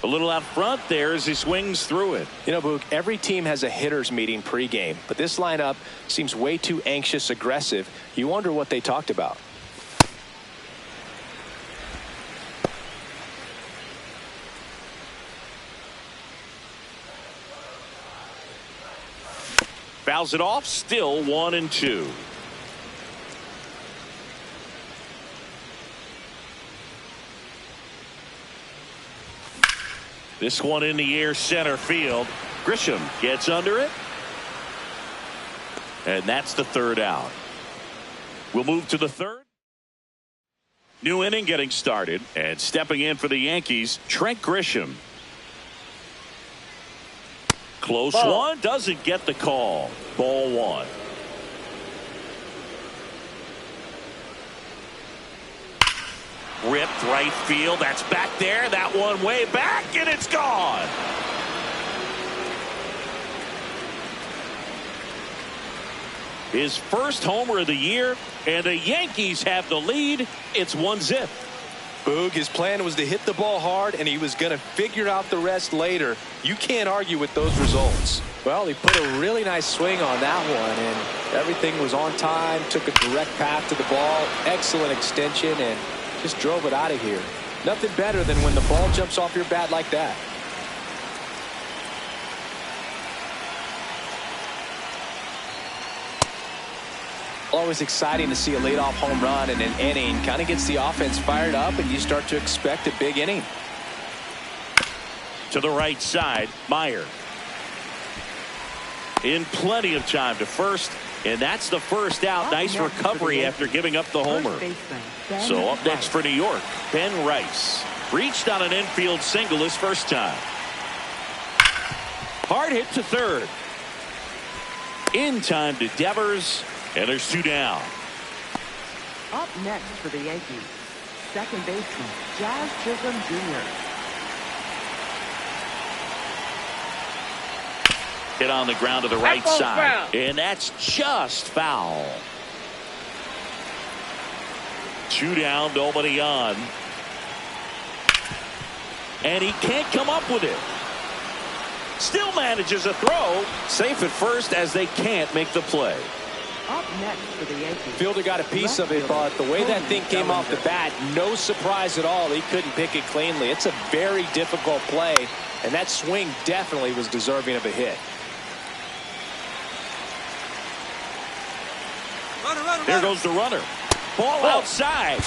A little out front there as he swings through it. You know, Boog, every team has a hitters meeting pregame, but this lineup seems way too anxious, aggressive. You wonder what they talked about. Fouls it off, still 1-2. This one in the air center field. Grisham gets under it. And that's the third out. We'll move to the third. New inning getting started. And stepping in for the Yankees, Trent Grisham. Close one, doesn't get the call. Ball one. Ripped right field. That's back there. That one way back, and it's gone. His first homer of the year, and the Yankees have the lead. It's 1-0. Boog, his plan was to hit the ball hard, and he was going to figure out the rest later. You can't argue with those results. Well, he put a really nice swing on that one, and everything was on time, took a direct path to the ball, excellent extension, and just drove it out of here. Nothing better than when the ball jumps off your bat like that. Always exciting to see a leadoff home run in an inning. Kind of gets the offense fired up, and you start to expect a big inning. To the right side, Meyer. In plenty of time to first, and that's the first out. Nice recovery after giving up the homer. So up next for New York, Ben Rice. Reached on an infield single his first time. Hard hit to third. In time to Devers, and there's 2 down. Up next for the Yankees, second baseman Jazz Chisholm Jr. Hit on the ground to the right That ball's side, foul. and that's just foul. 2 down, nobody on. And he can't come up with it. Still manages a throw. Safe at first as they can't make the play. Up next for the Yankees. Fielder got a piece of it, but the way that thing came off the bat, no surprise at all. He couldn't pick it cleanly. It's a very difficult play, and that swing definitely was deserving of a hit. There goes the runner. Ball outside.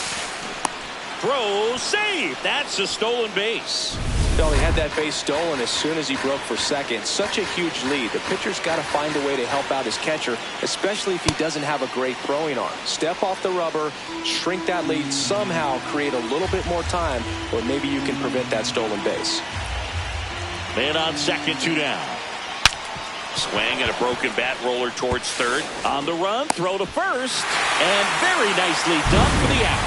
Throw, save. That's a stolen base. Well, he had that base stolen as soon as he broke for second. Such a huge lead. The pitcher's got to find a way to help out his catcher, especially if he doesn't have a great throwing arm. Step off the rubber, shrink that lead, somehow create a little bit more time, or maybe you can prevent that stolen base. Man on second, 2 down. Swing and a broken bat roller towards third. On the run, throw to first, and very nicely done for the out.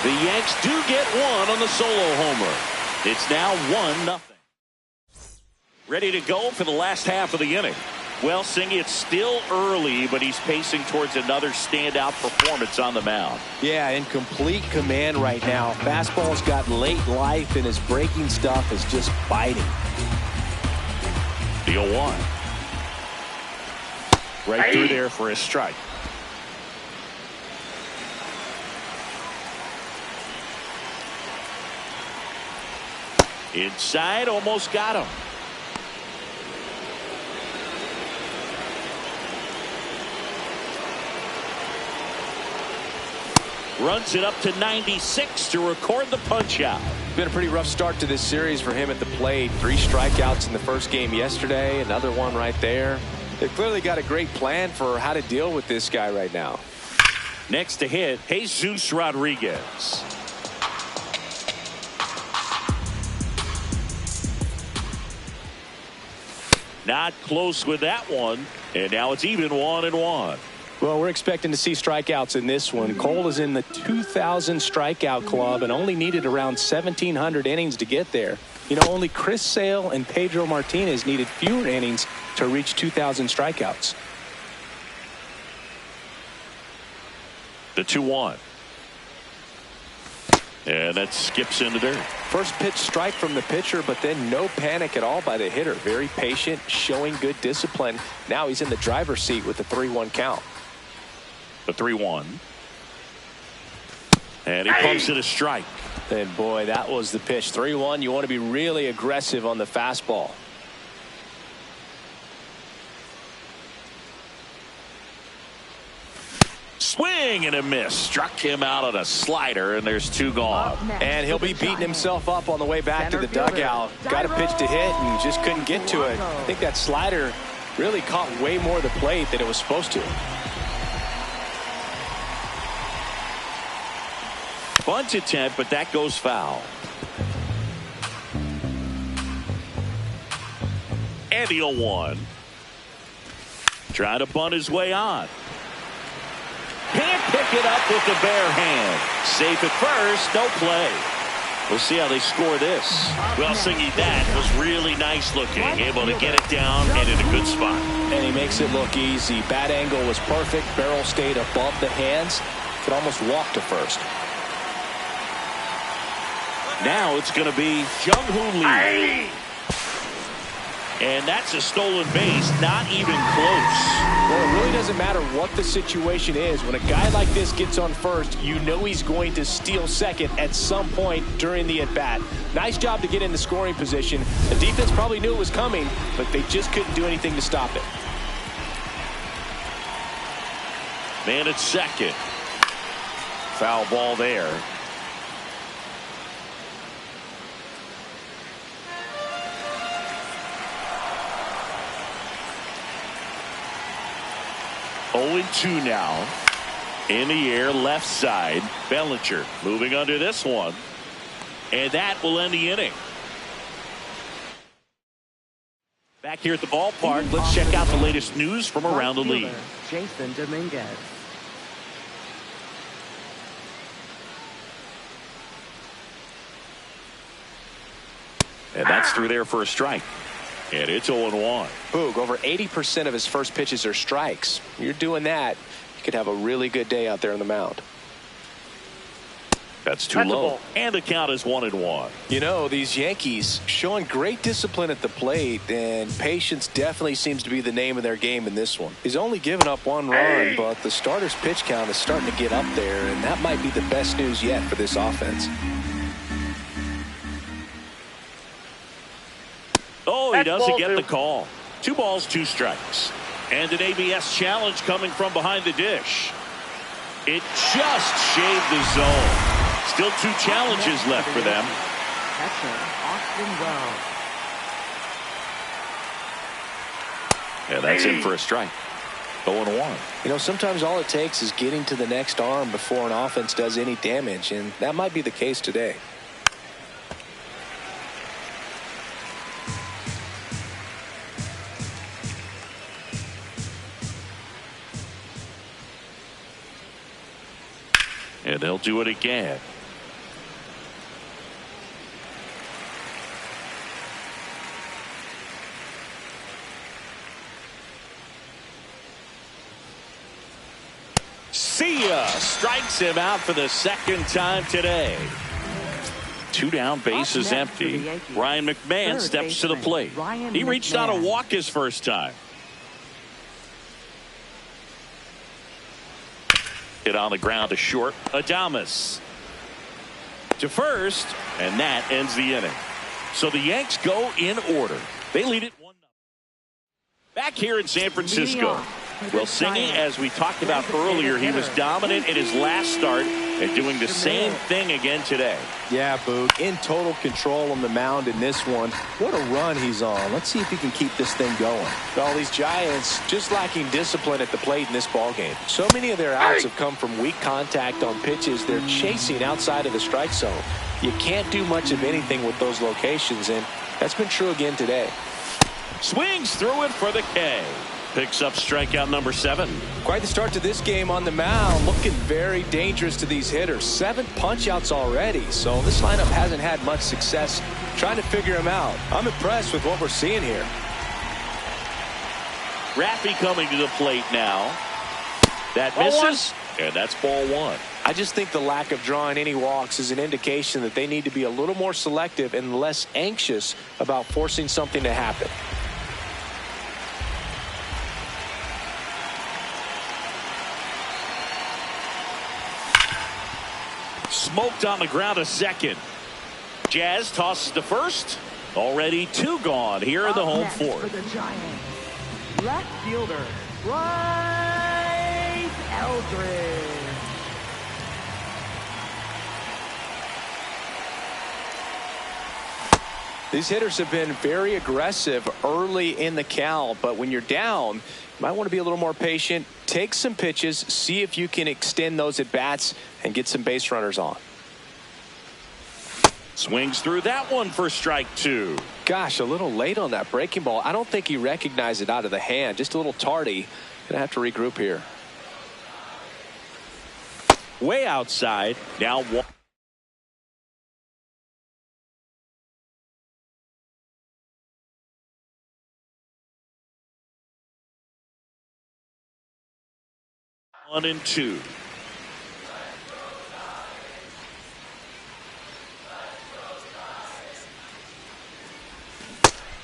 The Yanks do get one on the solo homer. It's now 1-0. Ready to go for the last half of the inning. Well, Singy, it's still early, but he's pacing towards another standout performance on the mound. Yeah, in complete command right now. Fastball's got late life, and his breaking stuff is just biting. The 0-1. Right through there for a strike. Inside, almost got him. Runs it up to 96 to record the punch out. Been a pretty rough start to this series for him at the plate. 3 strikeouts in the first game yesterday. Another one right there. They've clearly got a great plan for how to deal with this guy right now. Next to hit, Jesus Rodriguez. Not close with that one, and now it's even 1-1. Well, we're expecting to see strikeouts in this one. Cole is in the 2,000 strikeout club and only needed around 1,700 innings to get there. You know, only Chris Sale and Pedro Martinez needed fewer innings to reach 2,000 strikeouts. The 2-1. And that skips into dirt. First pitch strike from the pitcher, but then no panic at all by the hitter. Very patient, showing good discipline. Now he's in the driver's seat with the 3-1 count. The 3-1. And he pumps it a strike. And boy, that was the pitch. 3-1. You want to be really aggressive on the fastball. Swing and a miss. Struck him out on a slider, and there's 2 gone. And he'll be beating himself up on the way back to the dugout. Got a pitch to hit and just couldn't get to it. I think that slider really caught way more of the plate than it was supposed to. Bunt attempt, but that goes foul. And the 0-1. Trying to bunt his way on. Can't pick it up with the bare hand. Safe at first, no play. We'll see how they score this. Well, Singy, that was really nice looking. Able to get it down and in a good spot. And he makes it look easy. Bat angle was perfect. Barrel stayed above the hands. Could almost walk to first. Now it's going to be Jung-Hoo Lee. And that's a stolen base, not even close. Well, it really doesn't matter what the situation is. When a guy like this gets on first, you know he's going to steal second at some point during the at-bat. Nice job to get in the scoring position. The defense probably knew it was coming, but they just couldn't do anything to stop it. Man at second. Foul ball there. Oh, 2 now. In the air, left side. Bellinger moving under this one. And that will end the inning. Back here at the ballpark, let's check out the latest news from around the league. Jason Dominguez. And that's through there for a strike. And it's 0-1. Boog, over 80% of his first pitches are strikes. You're doing that, you could have a really good day out there on the mound. That's too low. And the count is 1-1. You know, these Yankees showing great discipline at the plate, and patience definitely seems to be the name of their game in this one. He's only given up 1 run, but the starter's pitch count is starting to get up there, and that might be the best news yet for this offense. Oh, he doesn't get the call. 2 balls, 2 strikes. And an ABS challenge coming from behind the dish. It just shaved the zone. Still 2 challenges left for them. Catcher Austin Wells. And that's in for a strike. 0-1. You know, sometimes all it takes is getting to the next arm before an offense does any damage, and that might be the case today. And they'll do it again. See ya! Strikes him out for the 2nd time today. 2 down, bases empty. Ryan McMahon steps to the plate. He reached out a walk his first time. Hit on the ground to short. Adames to first, and that ends the inning. So the Yanks go in order. They lead it 1-0. Back here in San Francisco. Well, Singy, as we talked about earlier, he was dominant in his last start and doing the same thing again today. Yeah, Boog, in total control on the mound in this one. What a run he's on. Let's see if he can keep this thing going. All these Giants just lacking discipline at the plate in this ballgame. So many of their outs have come from weak contact on pitches they're chasing outside of the strike zone. You can't do much of anything with those locations, and that's been true again today. Swings through it for the K. Picks up strikeout number 7. Quite the start to this game on the mound. Looking very dangerous to these hitters. 7 punch-outs already. So this lineup hasn't had much success trying to figure him out. I'm impressed with what we're seeing here. Raffy coming to the plate now. That misses, and that's ball 1. I just think the lack of drawing any walks is an indication that they need to be a little more selective and less anxious about forcing something to happen. Smoked on the ground to second. Jazz tosses to first. Already 2 gone here in the home fourth. For the Giants, left fielder Bryce Eldridge. These hitters have been very aggressive early in the count, but when you're down, you might want to be a little more patient. Take some pitches, see if you can extend those at bats and get some base runners on. Swings through that one for strike 2. Gosh, a little late on that breaking ball. I don't think he recognized it out of the hand. Just a little tardy. Gonna have to regroup here. Way outside. Now 1. One and 2.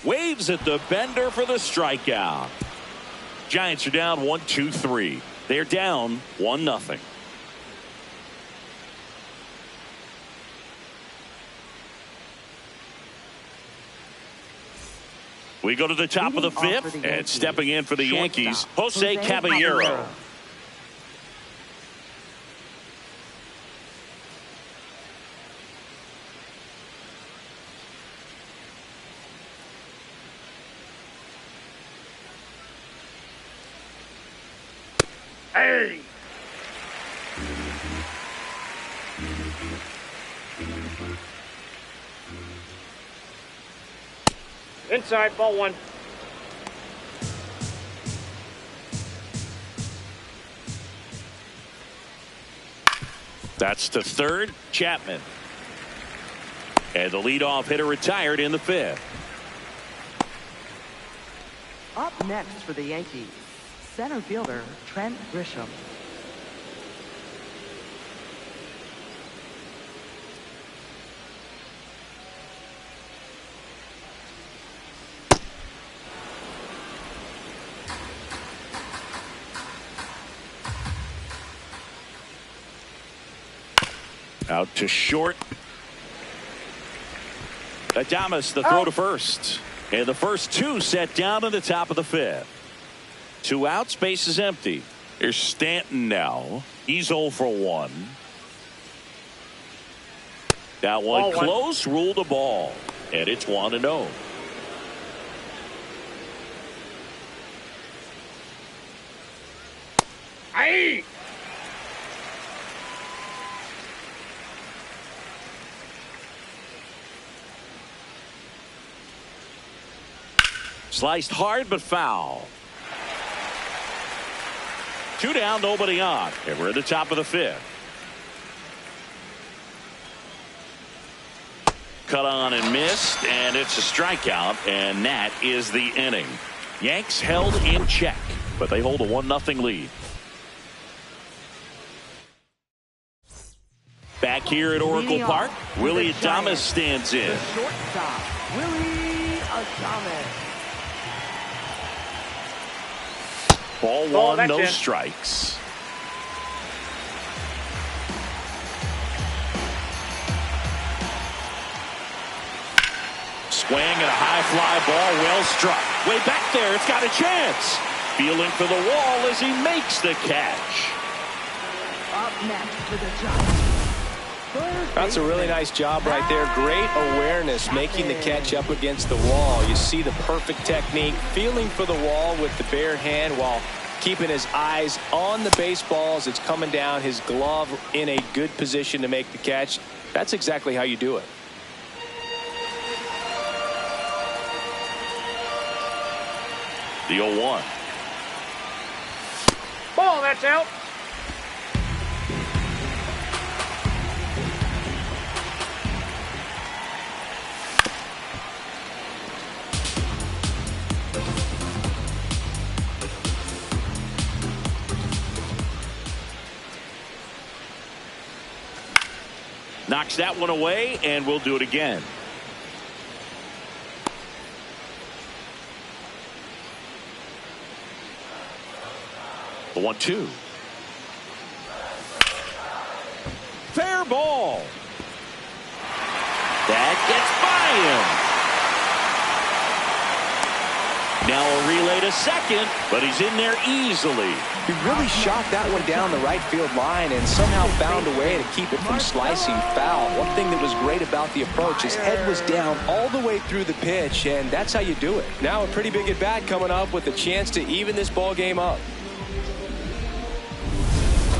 Waves at the bender for the strikeout. Giants are down 1-2-3. They're down 1-0. We go to the top of the 5th, and stepping in for the Yankees, Jose Caballero. Hey! Inside, ball one. That's to third, Chapman. And the leadoff hitter retired in the fifth. Up next for the Yankees, center fielder Trent Grisham. Out to short. Adames the throw to first. And the first two set down in the top of the fifth. 2 outs, base is empty. Here's Stanton now. He's 0 for 1. That one close, ruled a ball. And it's 1-0. Hey! Sliced hard but foul. 2 down, nobody on. And we're at the top of the fifth. Cut on and missed, and it's a strikeout, and that is the inning. Yanks held in check, but they hold a 1-0 lead. Back here at Oracle Park, Willie Adames stands in. The shortstop, Willie Adames. Ball one, no strikes. Swing and a high fly ball, well struck. Way back there, it's got a chance. Feeling for the wall as he makes the catch. Up next for the Giants. That's a really nice job right there. Great awareness, making the catch up against the wall. You see the perfect technique, feeling for the wall with the bare hand while keeping his eyes on the baseball as it's coming down, his glove in a good position to make the catch. That's exactly how you do it. The 0-1. Ball, that's out. Knocks that one away, and we'll do it again. The 1-2. Fair ball. That gets by him. Now a relay to second, but he's in there easily. He really shot that one down the right field line and somehow found a way to keep it from slicing foul. One thing that was great about the approach, his head was down all the way through the pitch, and that's how you do it. Now a pretty big at bat coming up with a chance to even this ball game up.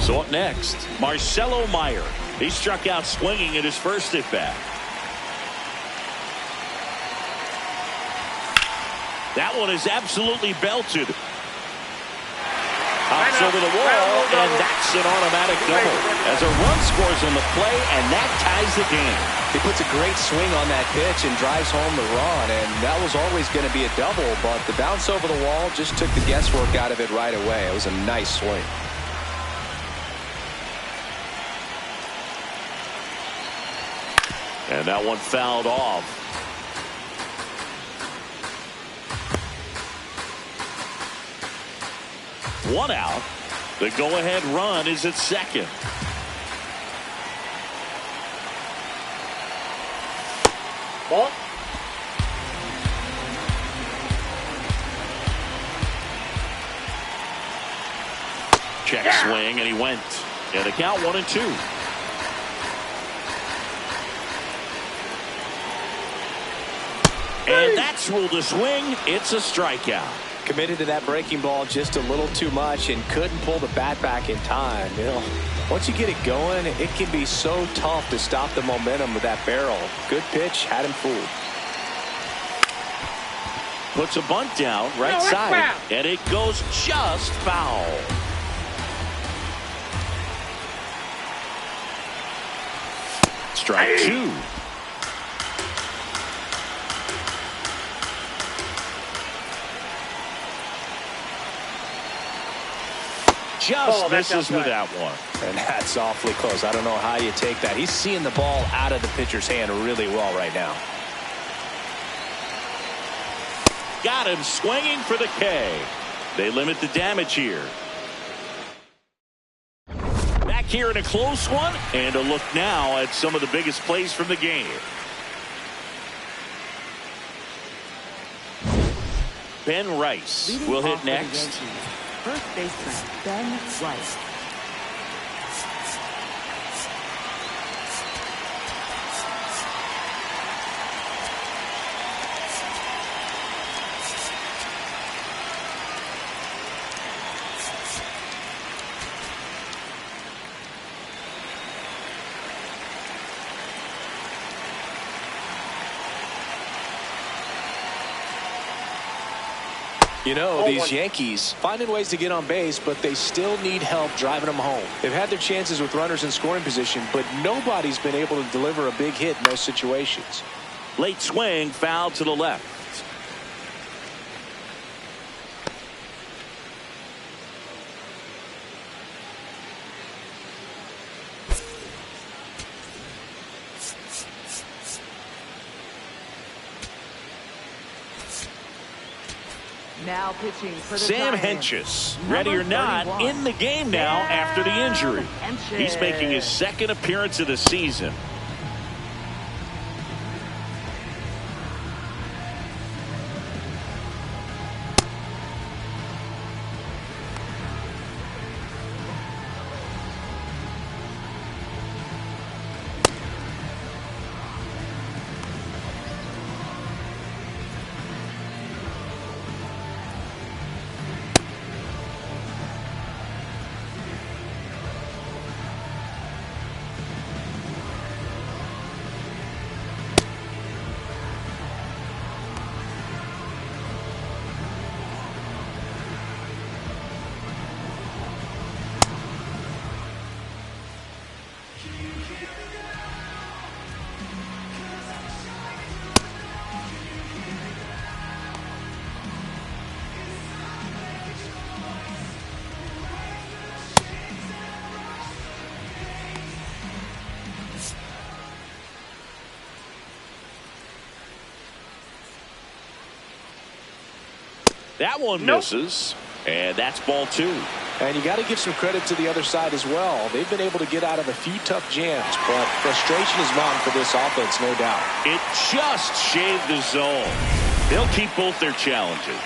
So up next, Marcelo Meyer. He struck out swinging at his first at bat. That one is absolutely belted. Hops over the wall, and that's an automatic double. As a run scores on the play, and that ties the game. He puts a great swing on that pitch and drives home the run, and that was always going to be a double, but the bounce over the wall just took the guesswork out of it right away. It was a nice swing. And that one fouled off. One out. The go-ahead run is at second. Ball. Check swing, and he went. And the count 1-2. And that's ruled a swing. It's a strikeout. Committed to that breaking ball just a little too much and couldn't pull the bat back in time. You know, once you get it going, it can be so tough to stop the momentum with that barrel. Good pitch, had him fooled. Puts a bunt down right side, and it goes just foul. Strike two. Just misses with that one. And that's awfully close. I don't know how you take that. He's seeing the ball out of the pitcher's hand really well right now. Got him swinging for the K. They limit the damage here. Back here in a close one, and a look now at some of the biggest plays from the game. Ben Rice Leading will hit off for the next. Yankees, first baseman Ben Rice. You know, these Yankees finding ways to get on base, but they still need help driving them home. They've had their chances with runners in scoring position, but nobody's been able to deliver a big hit in those situations. Late swing, foul to the left. Now pitching for the Sam Giants. Hentges, ready or not, 31. in the game now after the injury. Hentges. He's making his second appearance of the season. That one misses, and that's ball two. And you got to give some credit to the other side as well. They've been able to get out of a few tough jams, but frustration is mounting for this offense, no doubt. It just shaved the zone. They'll keep both their challenges.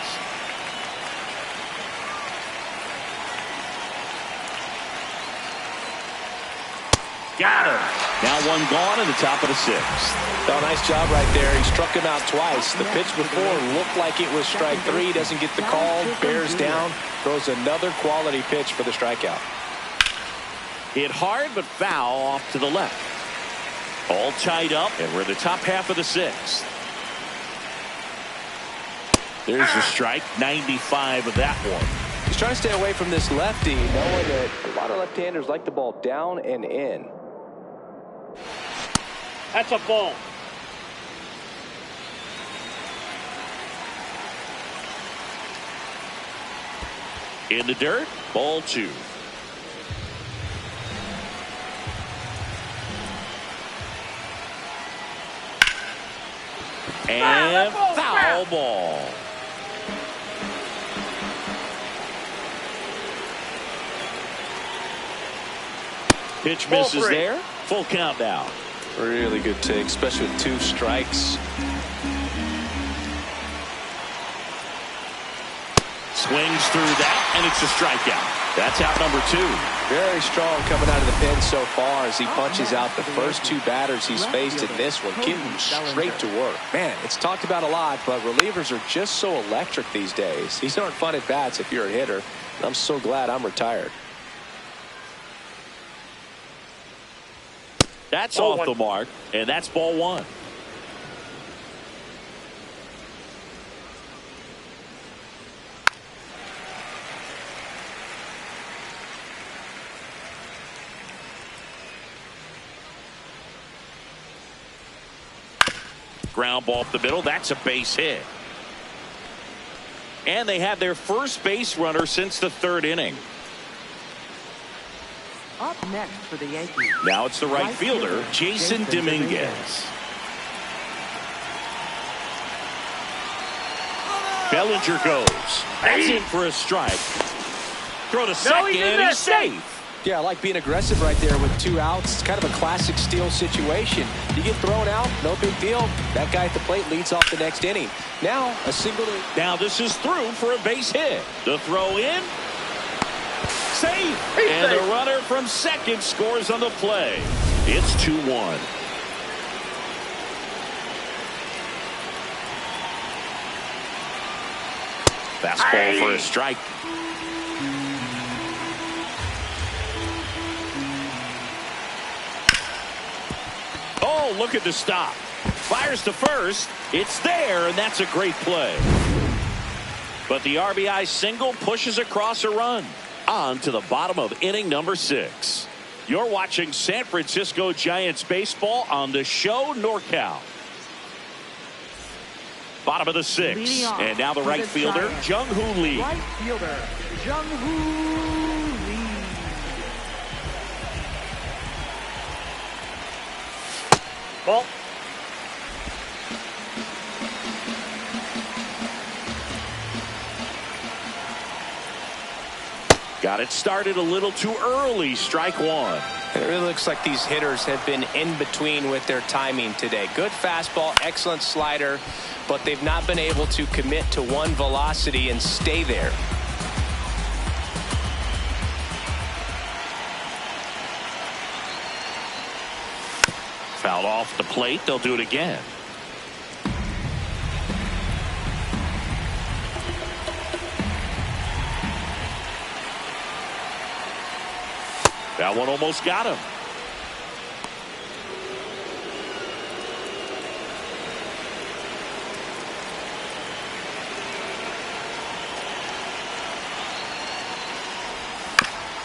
Got him. Now one gone in the top of the sixth. Oh, nice job right there. He struck him out twice. The pitch before looked like it was strike three. Doesn't get the call. Bears down. Throws another quality pitch for the strikeout. Hit hard but foul off to the left. All tied up, and we're in the top half of the sixth. There's the strike. 95 of that one. He's trying to stay away from this lefty, knowing that a lot of left-handers like the ball down and in. That's a ball. In the dirt, ball two. And foul ball. Pitch misses there. Full count now. Really good take, especially with two strikes. Swings through that, and it's a strikeout. That's out number 2. Very strong coming out of the pen so far as he punches out the first 2 batters he's faced in this one, getting straight to work. Man, it's talked about a lot, but relievers are just so electric these days. These aren't fun at bats if you're a hitter. I'm so glad I'm retired. That's off the mark, and that's ball 1. Ground ball up the middle. That's a base hit. And they have their first base runner since the 3rd inning. Up next for the Yankees. Now it's the right fielder, Jason Dominguez. Bellinger goes. That's in for a strike. Throw to second, and he's safe. Yeah, I like being aggressive right there with 2 outs. It's kind of a classic steal situation. You get thrown out, no big deal. That guy at the plate leads off the next inning. Now, a single. Now this is through for a base hit. The throw in. Safe. And the runner from second scores on the play. It's 2-1. Fastball for a strike. Oh, look at the stop. Fires to first. It's there, and that's a great play. But the RBI single pushes across a run. On to the bottom of inning number 6. You're watching San Francisco Giants baseball on the show NorCal. Bottom of the 6th. And now the right fielder, Jung-Hoo Lee. Right fielder, Jung-Hoo Lee. Ball. Got it started a little too early. Strike 1. It really looks like these hitters have been in between with their timing today. Good fastball, excellent slider, but they've not been able to commit to one velocity and stay there. Fouled off the plate. They'll do it again. That one almost got him.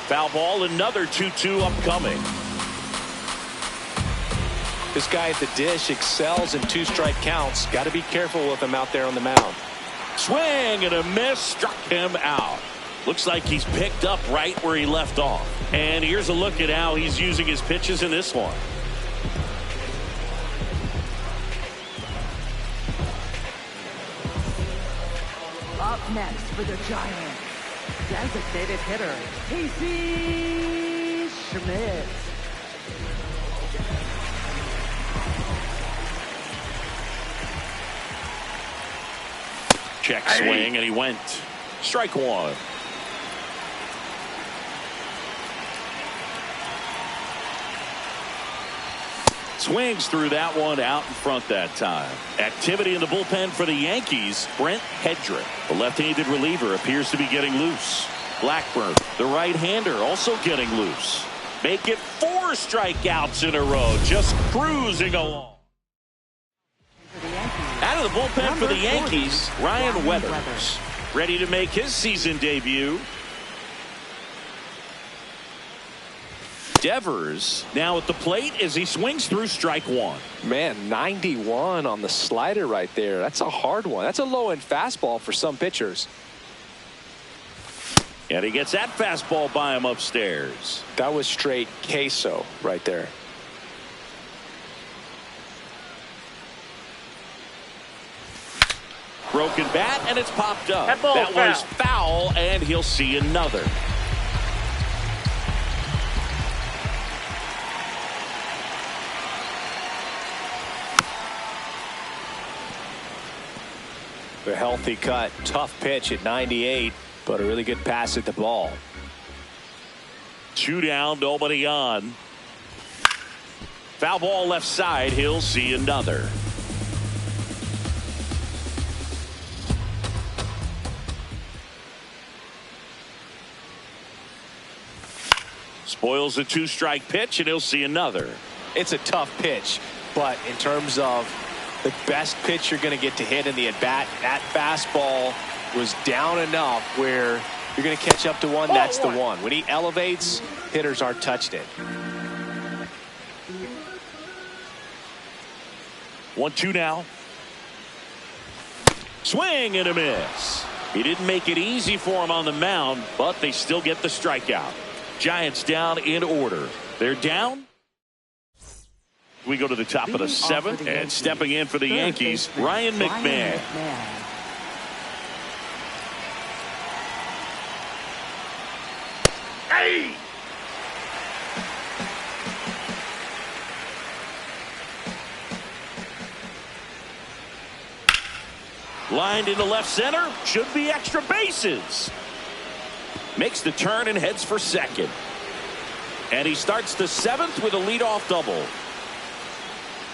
Foul ball, another 2-2 upcoming. This guy at the dish excels in 2-strike counts. Got to be careful with him out there on the mound. Swing and a miss, struck him out. Looks like he's picked up right where he left off. And here's a look at how he's using his pitches in this one. Up next for the Giants, designated hitter, Casey Schmidt. Check swing, and he went. Strike 1. Swings through that one out in front that time. Activity in the bullpen for the Yankees. Brent Hedrick, the left-handed reliever, appears to be getting loose. Blackburn, the right-hander, also getting loose. Make it 4 strikeouts in a row, just cruising along. Out of the bullpen for the Yankees, Ryan Weathers, ready to make his season debut. Devers now at the plate as he swings through strike 1. Man, 91 on the slider right there. That's a hard one. That's a low-end fastball for some pitchers. And he gets that fastball by him upstairs. That was straight queso right there. Broken bat, and it's popped up. That was foul, and he'll see another. A healthy cut, tough pitch at 98. But a really good pass at the ball. 2 down, nobody on. Foul ball left side. He'll see another. Spoils a 2-strike pitch, and he'll see another. It's a tough pitch, but in terms of the best pitch you're going to get to hit in the at-bat, that fastball was down enough where you're going to catch up to one. That's the one. When he elevates, hitters aren't touched it. 1-2 now. Swing and a miss. He didn't make it easy for him on the mound, but they still get the strikeout. Giants down in order. They're down. We go to the top of the 7th, and stepping in for the Yankees, Ryan McMahon. Hey! Lined into left center. Should be extra bases. Makes the turn and heads for second. And he starts the 7th with a leadoff double.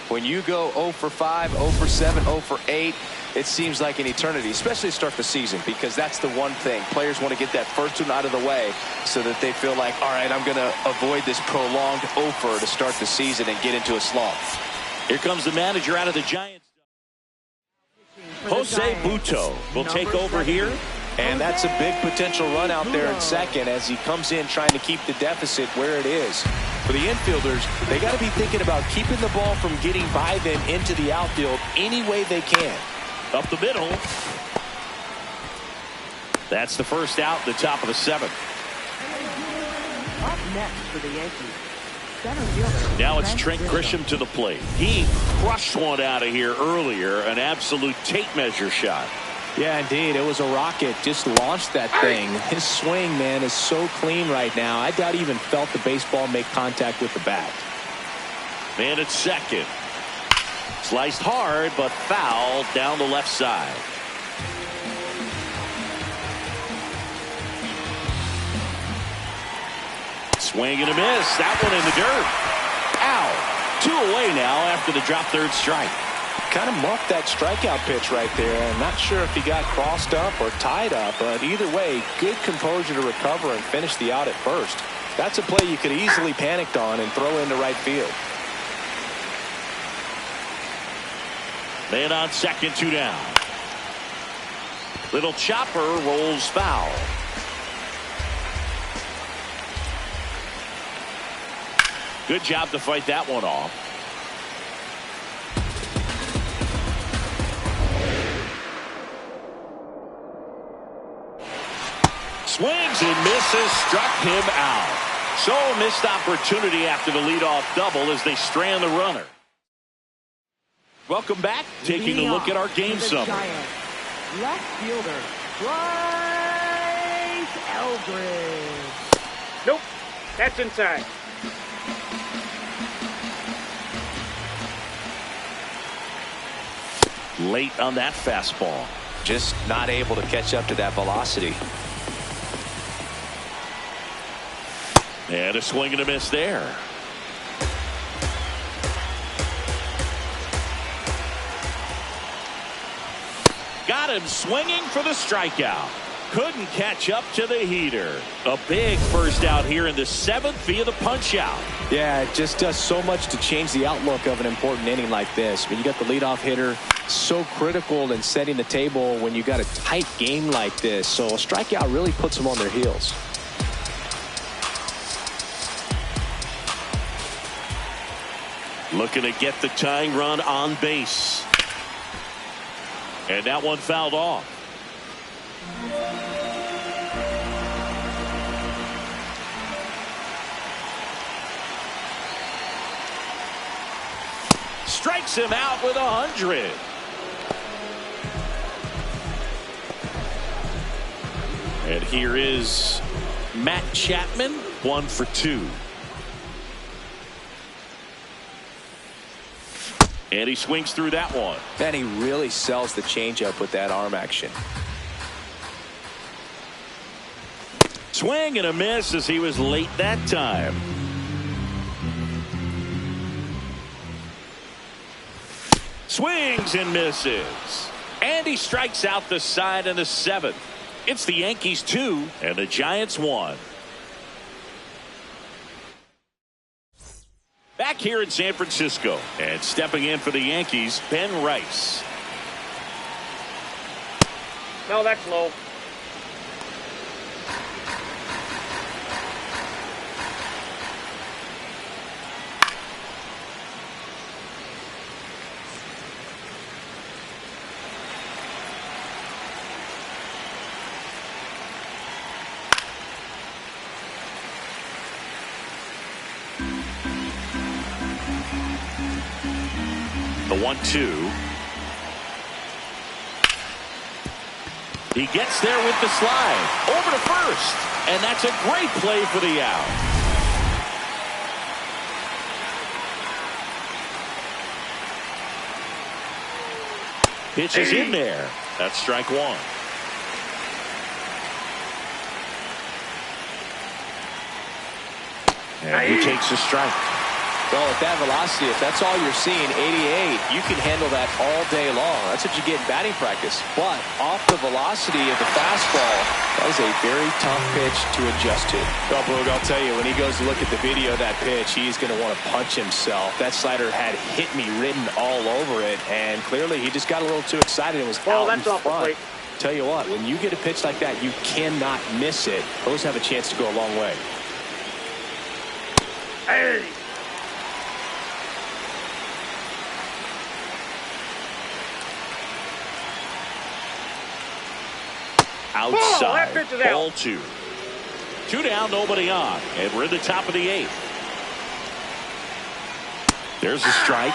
When you go 0 for 5, 0 for 7, 0 for 8, it seems like an eternity, especially to start the season, because that's the one thing. Players want to get that first one out of the way so that they feel like, all right, I'm going to avoid this prolonged 0 for to start the season and get into a slump. Here comes the manager out of the Giants. Jose Butto will take over here. And that's a big potential run out there in second as he comes in trying to keep the deficit where it is. For the infielders, they got to be thinking about keeping the ball from getting by them into the outfield any way they can. Up the middle. That's the first out, the top of the 7th. Up next for the Yankees, center fielder. Now it's Trent Grisham to the plate. He crushed one out of here earlier, an absolute tape measure shot. Yeah, indeed. It was a rocket. Just launched that thing. His swing, man, is so clean right now. I doubt he even felt the baseball make contact with the bat. Man at second. Sliced hard, but foul down the left side. Swing and a miss. That one in the dirt. Ow. 2 away now after the drop third strike. Kind of muffed that strikeout pitch right there. I'm not sure if he got crossed up or tied up, but either way, good composure to recover and finish the out at first. That's a play you could easily panicked on and throw into right field. Man on second, 2 down. Little chopper rolls foul. Good job to fight that one off. Swings and misses, struck him out. So a missed opportunity after the leadoff double as they strand the runner. Welcome back. Taking a look at our game summary. Left fielder, Bryce Eldridge. Nope. That's inside. Late on that fastball. Just not able to catch up to that velocity. And a swing and a miss there. Got him swinging for the strikeout. Couldn't catch up to the heater. A big first out here in the 7th via the punch out. Yeah, it just does so much to change the outlook of an important inning like this. When you got the leadoff hitter, so critical in setting the table when you got a tight game like this. So a strikeout really puts them on their heels. Looking to get the tying run on base. And that one fouled off. Strikes him out with 100. And here is Matt Chapman, 1 for 2. And he swings through that one. And he really sells the changeup with that arm action. Swing and a miss as he was late that time. Swings and misses. And he strikes out the side in the 7th. It's the Yankees 2 and the Giants 1. Back here in San Francisco, and stepping in for the Yankees, Ben Rice. No, that's low. The 1-2. He gets there with the slide. Over to first. And that's a great play for the out. Pitch is in there. That's strike 1. And he takes a strike. Well, at that velocity, if that's all you're seeing, 88, you can handle that all day long. That's what you get in batting practice. But off the velocity of the fastball, that is a very tough pitch to adjust to. Well, Boog, I'll tell you, when he goes to look at the video of that pitch, he's going to want to punch himself. That slider had hit me written all over it, and clearly he just got a little too excited and was out in front. Tell you what, when you get a pitch like that, you cannot miss it. Those have a chance to go a long way. Hey! Outside, ball 2. 2 down, nobody on, and we're in the top of the 8th. There's a strike.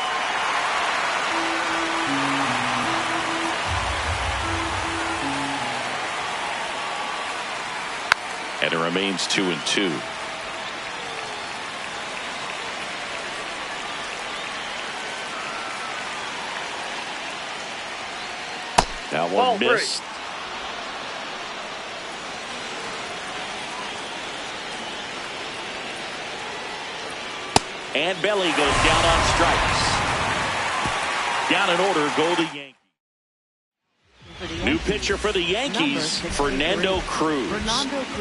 And it remains 2-2. Now one missed. And Belly goes down on strikes. Down in order go the Yankees. New pitcher for the Yankees, Fernando Cruz.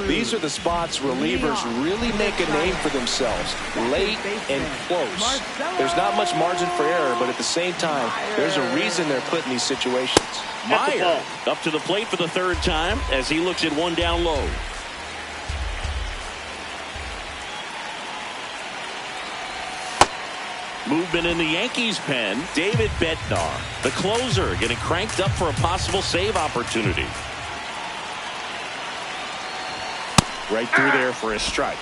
These are the spots relievers really make a name for themselves. Late and close. There's not much margin for error, but at the same time, there's a reason they're put in these situations. Meyer up to the plate for the 3rd time as he looks at one down low. Movement in the Yankees pen. David Bednar, the closer, getting cranked up for a possible save opportunity. Right through there for a strike.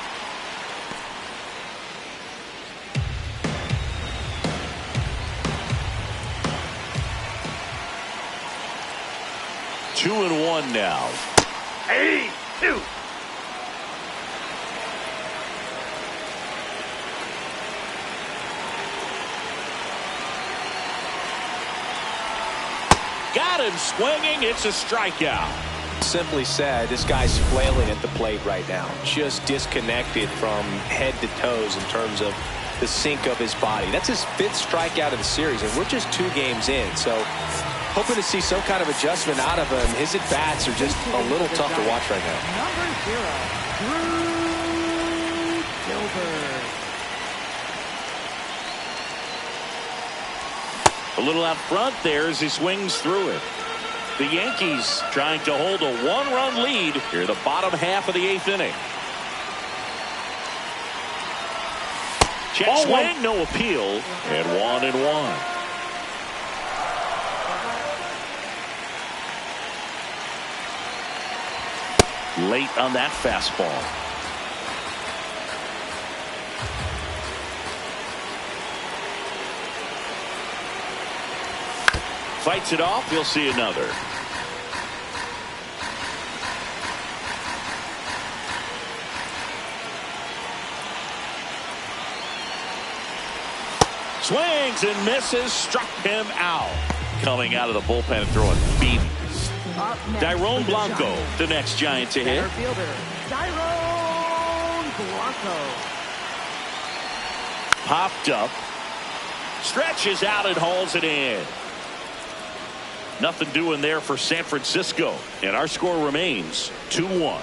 Two and one now. 2. Got him swinging. It's a strikeout. Simply said, this guy's flailing at the plate right now. Just disconnected from head to toes in terms of the sink of his body. That's his 5th strikeout of the series, and we're just 2 games in. So hoping to see some kind of adjustment out of him. His at-bats are just a little tough to watch right now. Number 0, Drew Gilbert. A little out front there as he swings through it. The Yankees trying to hold a 1-run lead here the bottom half of the 8th inning. Check swing, no appeal, and 1-1. Late on that fastball. Fights it off. We'll see another. Swings and misses. Struck him out. Coming out of the bullpen throwing beatings. Tyrone Blanco, the next Giant to hit. Fielder, Tyrone Francisco. Popped up. Stretches out and hauls it in. Nothing doing there for San Francisco. And our score remains 2-1.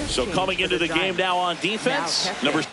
So coming into the game now on defense, number